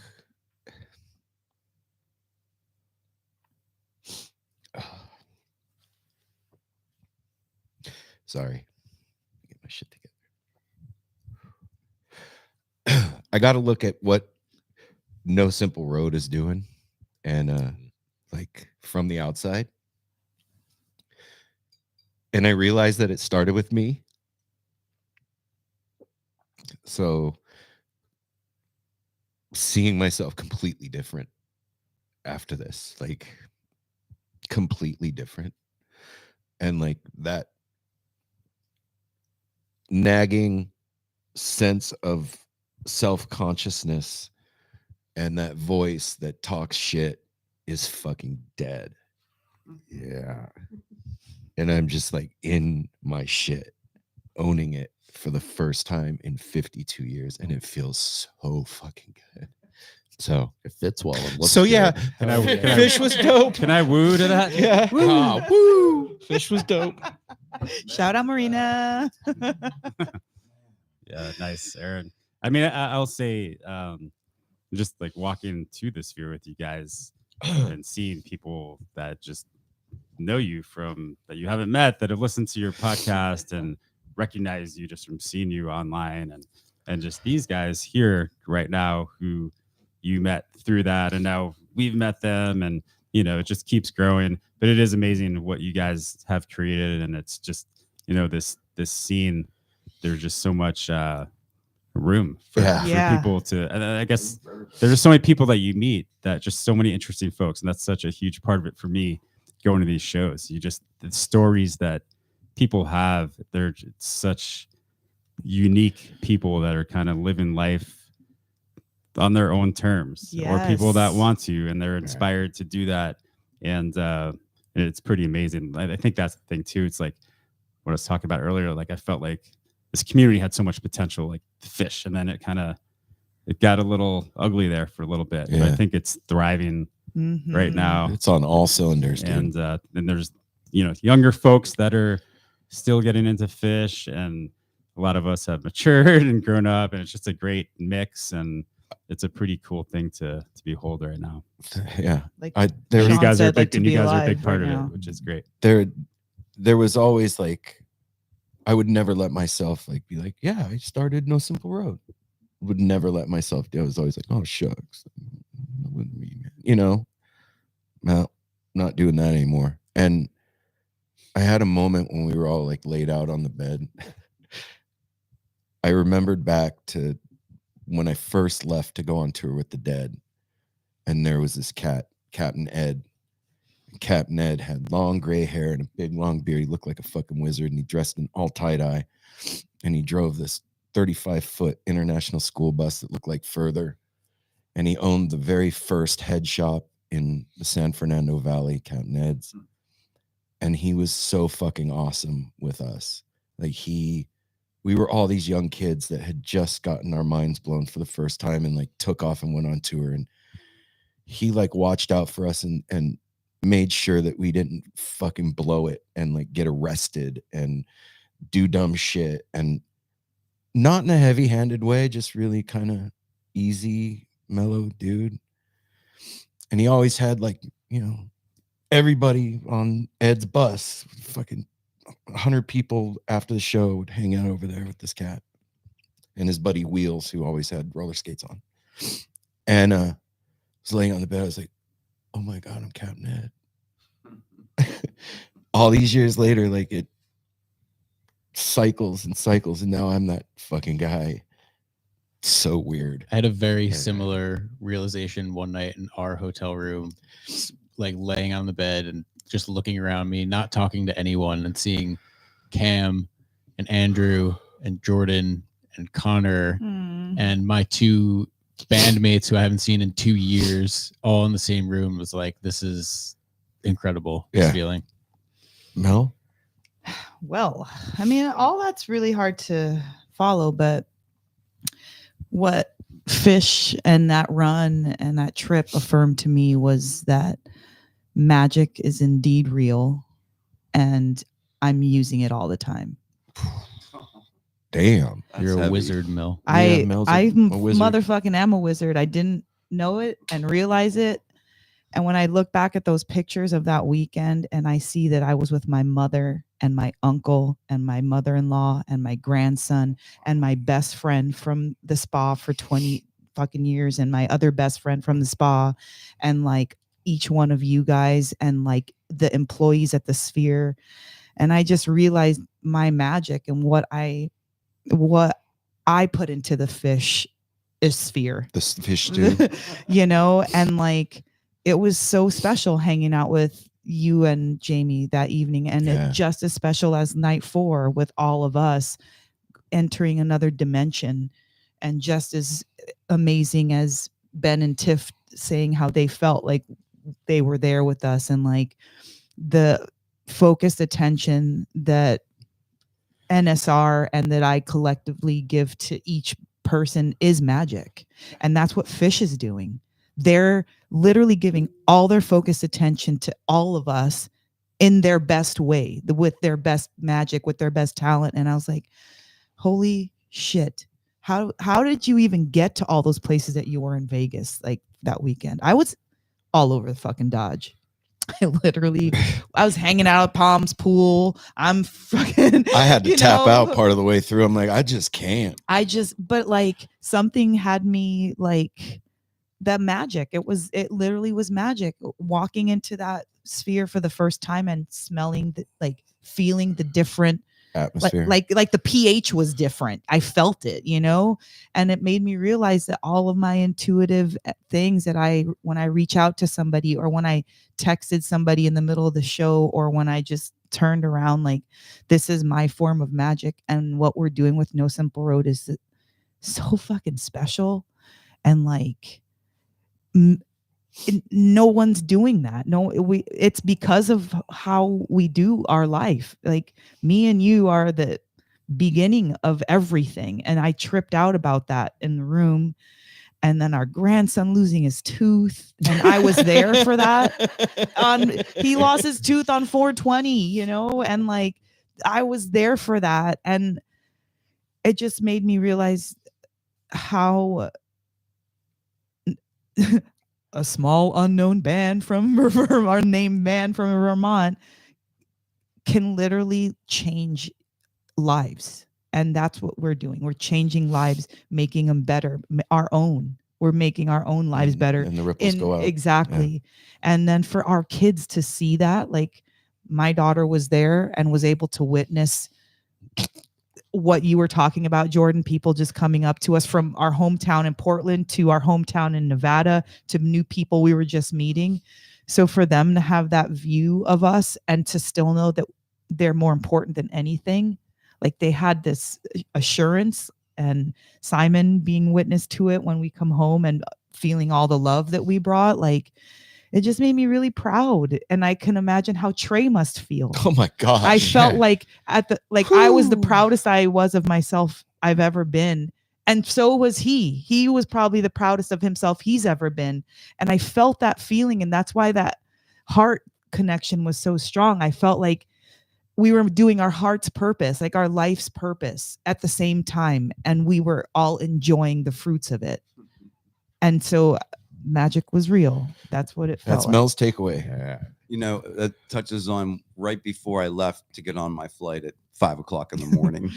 Sorry, get my shit together. I got to look at what No Simple Road is doing, and like from the outside, and I realized that it started with me. So seeing myself completely different after this, like completely different, and like that nagging sense of self-consciousness and that voice that talks shit is fucking dead. Yeah. And I'm just like in my shit, owning it for the first time in 52 years, and it feels so fucking good. So It fits well. And looks so yeah, good. Can I- Phish was dope. Can I woo to that? Yeah, Woo. Phish was dope. Shout out Marina. Yeah, nice, Aaron. I mean, I'll say, just like walking to the sphere with you guys and seeing people that just know you from that you haven't met, that have listened to your podcast and recognize you just from seeing you online, and just these guys here right now who you met through that, and now we've met them, and you know, it just keeps growing. But it is amazing what you guys have created, and it's just, you know, this scene. There's just so much room for Yeah. people to, and I guess there's just so many people that you meet, that just so many interesting folks, and that's such a huge part of it for me going to these shows. You just, the stories that people have, they're such unique people that are kind of living life on their own terms, or people that Yes. want to, and they're inspired to do that. And it's pretty amazing. I think that's the thing too. It's like what I was talking about earlier. Like I felt like this community had so much potential, like Phish, and then it got a little ugly there for a little bit. But I Yeah. think it's thriving right Mhm. now. It's on all cylinders, dude. And then there's, you know, younger folks that are still getting into Phish, and a lot of us have matured and grown up, and it's just a great mix, and it's a pretty cool thing to behold right now. Yeah, Like there You Sean guys are said, like big, to and you be guys are a big alive part right of now. it, which is great. there was always like, I would never let myself like be like, yeah, I started No Simple Road. Would never let myself do. I was always like, oh shucks, that wouldn't be, you know. No, not doing that anymore. And I had a moment when we were all like laid out on the bed. I remembered back to when I first left to go on tour with the Dead, and there was this cat, Captain Ed. Captain Ed had long gray hair and a big long beard. He looked like a fucking wizard, and he dressed in all tie-dye, and he drove this 35-foot international school bus that looked like Further, and he owned the very first head shop in the San Fernando Valley, Captain Ed's, and he was so fucking awesome with us. Like we were all these young kids that had just gotten our minds blown for the first time and like took off and went on tour, and he like watched out for us and made sure that we didn't fucking blow it and like get arrested and do dumb shit, and not in a heavy-handed way, just really kind of easy, mellow dude. And he always had like, you know, everybody on Ed's bus, fucking 100 people after the show would hang out over there with this cat and his buddy Wheels, who always had roller skates on. And I was laying on the bed. I was like, oh my God, I'm Captain Ed. All these years later, like it cycles and cycles, and now I'm that fucking guy. So weird. I had a very similar realization one night in our hotel room, like laying on the bed and just looking around me, not talking to anyone, and seeing Cam and Andrew and Jordan and Connor and my two bandmates who I haven't seen in 2 years, all in the same room. Was like, this is incredible. This feeling. Mel? Well, I mean, all that's really hard to follow, but what Phish and that run and that trip affirmed to me was that magic is indeed real, and I'm using it all the time. Damn. You're a wizard, Mel. I a wizard. motherfucking am a wizard. I didn't know it and realize it. And when I look back at those pictures of that weekend and I see that I was with my mother and my uncle and my mother-in-law and my grandson and my best friend from the spa for 20 fucking years and my other best friend from the spa and like each one of you guys and like the employees at the Sphere, and I just realized my magic and what I put into the Phish sphere. The Phish stew. You know, and like it was so special hanging out with you and Jamie that evening, and it just as special as night 4 with all of us entering another dimension, and just as amazing as Ben and Tiff saying how they felt like they were there with us, and like the focused attention that NSR and that I collectively give to each person is magic. And that's what Phish is doing. They're literally giving all their focused attention to all of us in their best way, with their best magic, with their best talent. And I was like, holy shit. How did you even get to all those places that you were in Vegas like that weekend? I was all over the fucking Dodge. I was hanging out at Palms Pool. I had to tap out part of the way through. I'm like, I just can't. But like something had me like that magic. It literally was magic. Walking into that Sphere for the first time and smelling feeling the different atmosphere. Like the pH was different. I felt it, you know, and it made me realize that all of my intuitive things that when I reach out to somebody, or when I texted somebody in the middle of the show, or when I just turned around, like this is my form of magic. And what we're doing with No Simple Road is so fucking special. And like, no one's doing that. It's because of how we do our life. Like me and you are the beginning of everything. And I tripped out about that in the room. And then our grandson losing his tooth, and I was there for that. He lost his tooth on 420, you know, and like I was there for that. And it just made me realize how a small unknown band from our named band from Vermont can literally change lives. And that's what we're doing. We're changing lives, making them better, our own. We're making our own lives better. And the ripples go out. Exactly. Yeah. And then for our kids to see that, like my daughter was there and was able to witness what you were talking about, Jordan, people just coming up to us from our hometown in Portland to our hometown in Nevada to new people we were just meeting. So for them to have that view of us and to still know that they're more important than anything, like they had this assurance, and Simon being witness to it when we come home and feeling all the love that we brought, like it just made me really proud. And I can imagine how Trey must feel. Oh my God. I felt like I was the proudest I was of myself I've ever been. And so was he. He was probably the proudest of himself he's ever been. And I felt that feeling. And that's why that heart connection was so strong. I felt like we were doing our heart's purpose, like our life's purpose at the same time. And we were all enjoying the fruits of it. And so magic was real. That's what it felt That's like. Mel's takeaway. Yeah. You know, that touches on right before I left to get on my flight at 5 o'clock in the morning.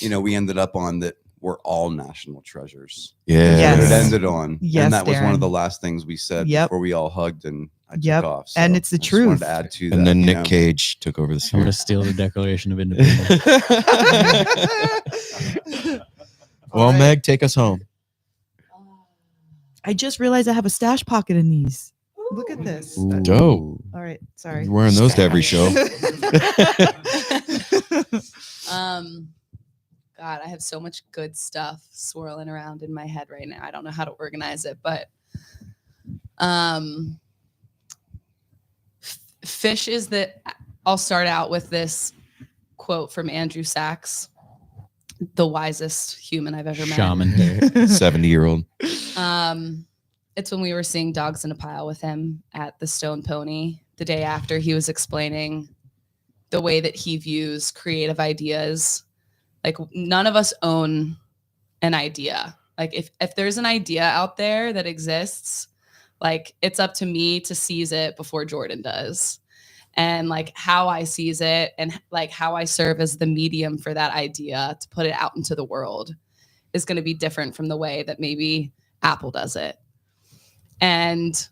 You know, we ended up on that we're all national treasures. Yeah. Yes. It ended on. Yes, and that was one of Darren. the last things we said Yep. before we all hugged and I Yep. took off. And it's the I just wanted truth. to add to that. And then you Nick know. Cage took over the I'm gonna scene. steal the Declaration of Independence. Well, Meg, take us home. I just realized I have a stash pocket in these. Look at this. Dope. All right. Sorry. You're wearing those to every show. God, I have so much good stuff swirling around in my head right now. I don't know how to organize it, but Phish is the. I'll start out with this quote from Andrew Sachs, the wisest human I've ever met. Shaman. 70-year-old. It's when we were seeing Dogs in a Pile with him at the Stone Pony the day after. He was explaining the way that he views creative ideas. Like none of us own an idea. Like if there's an idea out there that exists, like it's up to me to seize it before Jordan does. And like how I seize it and like how I serve as the medium for that idea to put it out into the world is going to be different from the way that maybe Apple does it. And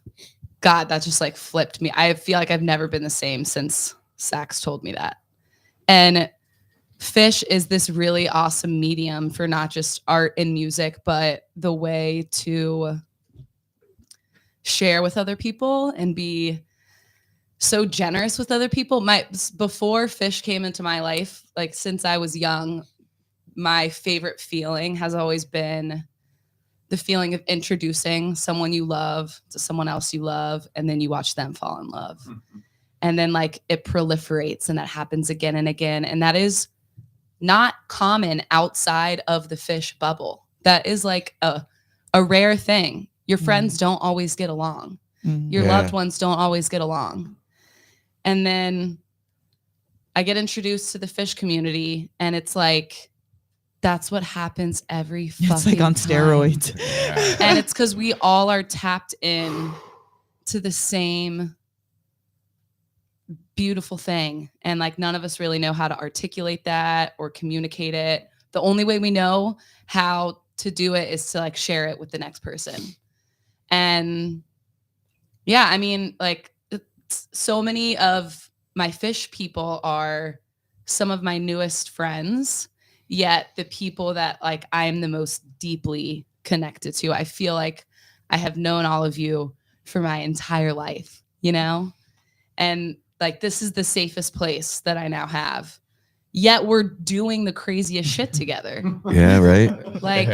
God, that just like flipped me. I feel like I've never been the same since Sachs told me that. And Phish is this really awesome medium for not just art and music, but the way to share with other people and be so generous with other people. Before Phish came into my life, like since I was young, my favorite feeling has always been the feeling of introducing someone you love to someone else you love, and then you watch them fall in love. Mm-hmm. And then like it proliferates and that happens again and again. And that is not common outside of the Phish bubble. That is like a rare thing. Your friends don't always get along. Your loved ones don't always get along. And then I get introduced to the Phish community and it's like, that's what happens every fucking It's like on time. steroids. And it's because we all are tapped in to the same beautiful thing. And like none of us really know how to articulate that or communicate it. The only way we know how to do it is to like share it with the next person. And yeah, I mean, like so many of my Phish people are some of my newest friends, yet the people that like I'm the most deeply connected to. I feel like I have known all of you for my entire life, you know? And like this is the safest place that I now have. Yet we're doing the craziest shit together. Yeah, right. Like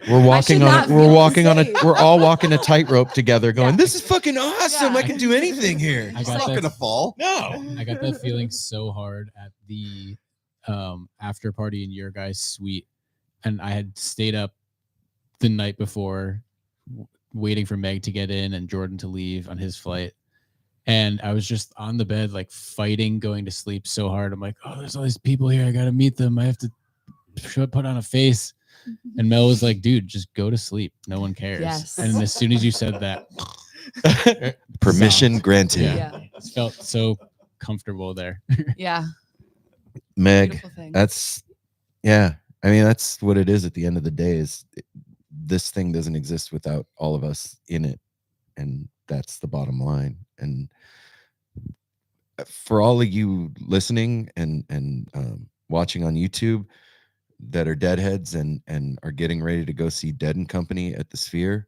we're walking should on not it. We're feel walking on safe. it. We're all walking a tightrope together, going, Yeah. "This is fucking awesome! Yeah. I can do anything here." I It's got not that, gonna fall. No. I got that feeling so hard at the after party in your guys' suite, and I had stayed up the night before waiting for Meg to get in and Jordan to leave on his flight. And I was just on the bed, like fighting, going to sleep so hard. I'm like, oh, there's all these people here. I got to meet them. I have to put on a face. And Mel was like, dude, just go to sleep. No one cares. Yes. And as soon as you said that, Permission sound. granted. yeah. it felt so comfortable there. Yeah. Meg, Beautiful thing. that's yeah. I mean, that's what it is at the end of the day. Is this thing doesn't exist without all of us in it, and that's the bottom line. And for all of you listening and watching on YouTube that are deadheads and are getting ready to go see Dead and Company at the Sphere,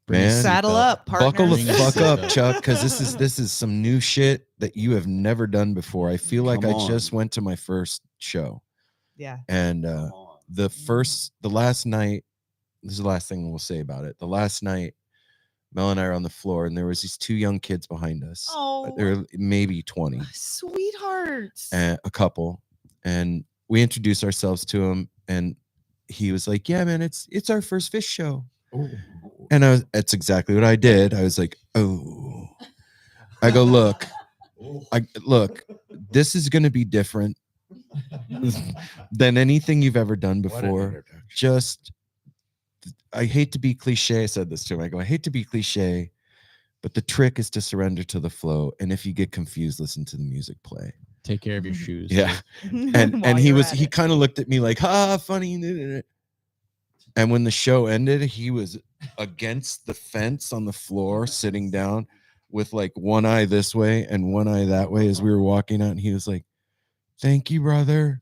man, Saddle up, partner. buckle the Bring your fuck up, seatbelt. Chuck, because this is some new shit that you have never done before. I feel like Come I just on. went to my first show, Yeah. and the last night. This is the last thing we'll say about it. The last night, Mel and I are on the floor, and there was these 2 young kids behind us. Oh. They're maybe 20, Sweethearts. and a couple, and we introduced ourselves to him, and he was like, "Yeah, man, it's our first Phish show." And that's exactly what I did. I was like, "Oh," I go, look, this is going to be different than anything you've ever done What an before. introduction. Just, I hate to be cliche. I said this to him. I go, I hate to be cliche, but the trick is to surrender to the flow. And if you get confused, listen to the music play. Take care of your shoes. Yeah. While And he you're was, at he it. kind of looked at me like, funny. And when the show ended, he was against the fence on the floor, sitting down with like one eye this way and one eye that way as we were walking out. And he was like, "Thank you, brother.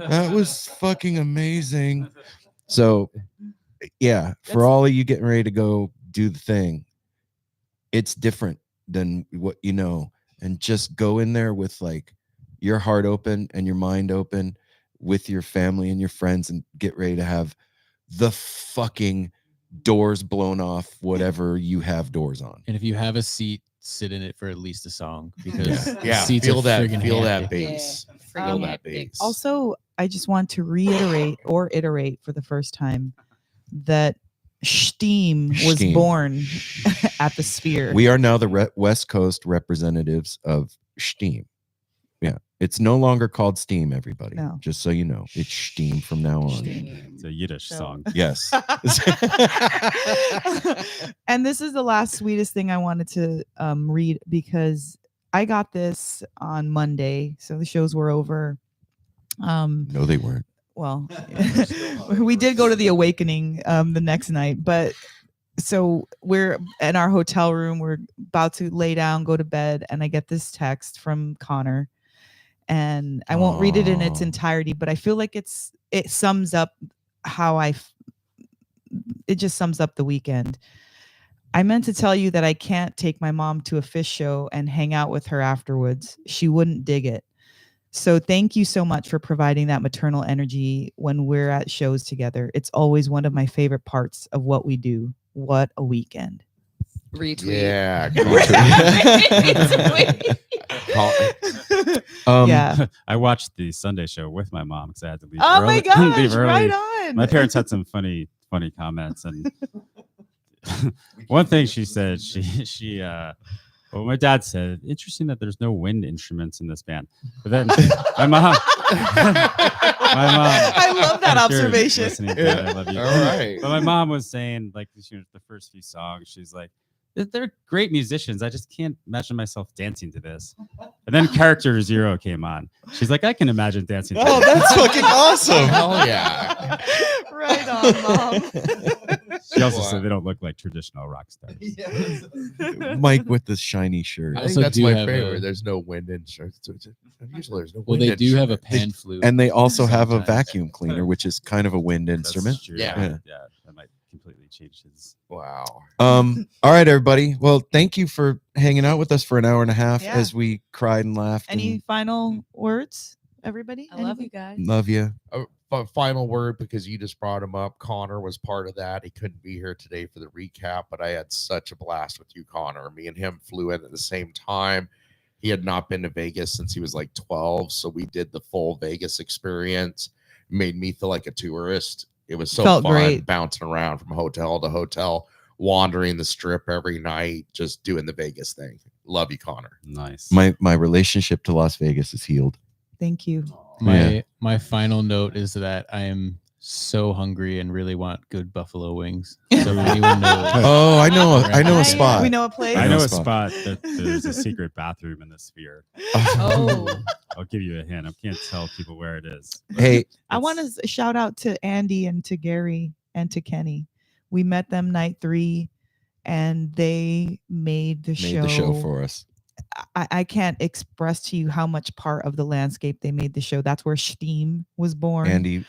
That was fucking amazing." So, yeah, for all of you getting ready to go do the thing, it's different than what you know. And just go in there with like your heart open and your mind open with your family and your friends, and get ready to have the fucking doors blown off, whatever you have doors on. And if you have a seat, sit in it for at least a song, because Yeah, seats feel are that, friggin' feel handy. that bass. Yeah, Feel friggin' that big. bass. Also, I just want to reiterate or iterate for the first time that Steam was Steam. born at the Sphere. We are now the West Coast representatives of Steam. Yeah, it's no longer called Steam, everybody. No. Just so you know, it's Steam from now on. It's a Yiddish So- song. Yes. And this is the last sweetest thing I wanted to read, because I got this on Monday, so the shows were over. No, they weren't. Well, we did go to the Awakening the next night, but so we're in our hotel room, we're about to lay down, go to bed, and I get this text from Connor, and I won't read it in its Aw. entirety, but I feel like it sums up how it just sums up the weekend. I meant to tell you that I can't take my mom to a Phish show and hang out with her afterwards. She wouldn't dig it. So thank you so much for providing that maternal energy when we're at shows together. It's always one of my favorite parts of what we do. What a weekend. Retweet. Yeah. Retweet. Yeah. I watched the Sunday show with my mom because I had to leave Oh early. my gosh, leave early. right on. My parents had some funny comments, and one thing she said, well, my dad said, interesting that there's no wind instruments in this band. But then my mom, I love that I'm sure you're observation. listening, Dad, I love you. All right. But my mom was saying, like, the first few songs, she's like, they're great musicians. I just can't imagine myself dancing to this. And then Character Zero came on. She's like, I can imagine dancing to Oh, this. that's fucking awesome. Hell yeah. Right on, Mom. She also said they don't look like traditional rock stars. Mike with the shiny shirt. I Also think that's do my have favorite. a- There's no wind instruments. Usually there's no Well, wind they do have a instruments. pan flute. And they also have a Sometimes. vacuum cleaner, which is kind of a wind That's instrument. true. Yeah. Yeah, that might completely change his. Wow. All right, everybody. Well, thank you for hanging out with us for an hour and a half Yeah. as we cried and laughed. Any and final words, everybody? I love Anything? you guys. love you. Final word, because you just brought him up. Connor was part of that. He couldn't be here today for the recap, but I had such a blast with you, Connor. Me and him flew in at the same time. He had not been to Vegas since he was like 12, so we did the full Vegas experience. Made me feel like a tourist. It was so Felt fun great. bouncing around from hotel to hotel, wandering the strip every night, just doing the Vegas thing. Love you, Connor. Nice. My relationship to Las Vegas is healed. Thank you. My final note is that I am so hungry and really want good buffalo wings. So anyone knows? Oh, I know a Right. spot. We know a place. I know know a a spot. spot that there's a secret bathroom in the Sphere. Oh, I'll give you a hint. I can't tell people where it is. Hey, I want to shout out to Andy and to Gary and to Kenny. We met them night 3, and they made the made the show for us. I can't express to you how much part of the landscape they made the show. That's where Steam was born. Andy.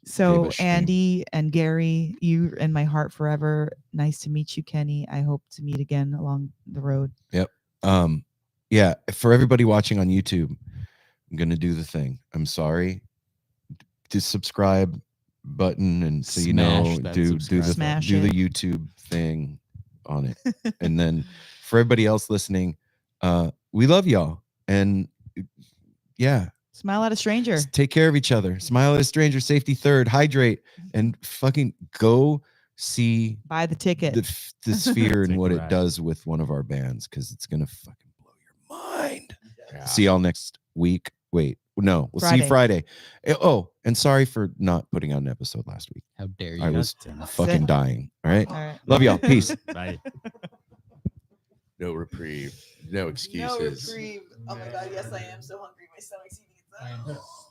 So gave us Steam. Andy and Gary, you in my heart forever. Nice to meet you, Kenny. I hope to meet again along the road. Yep. Yeah. For everybody watching on YouTube, I'm gonna do the thing. I'm sorry. Just subscribe button, and so you know, Smash that do subscribe the Smash do the it. YouTube thing on it. And then for everybody else listening, we love y'all, and yeah, Smile at a stranger. take care of each other. Smile at a stranger. Safety third. Hydrate, and fucking go see Buy the ticket. the Sphere and Take what a it ride. does with one of our bands, because it's gonna fucking blow your mind. Yeah. See y'all next week. Wait, no, we'll see you Friday. Oh, and sorry for not putting out an episode last week. How dare you? I was damn it. fucking dying. All right. All right. Love y'all. Peace. Bye. No reprieve, no excuses. Oh my God. Yes, I am so hungry. My stomach's eating itself.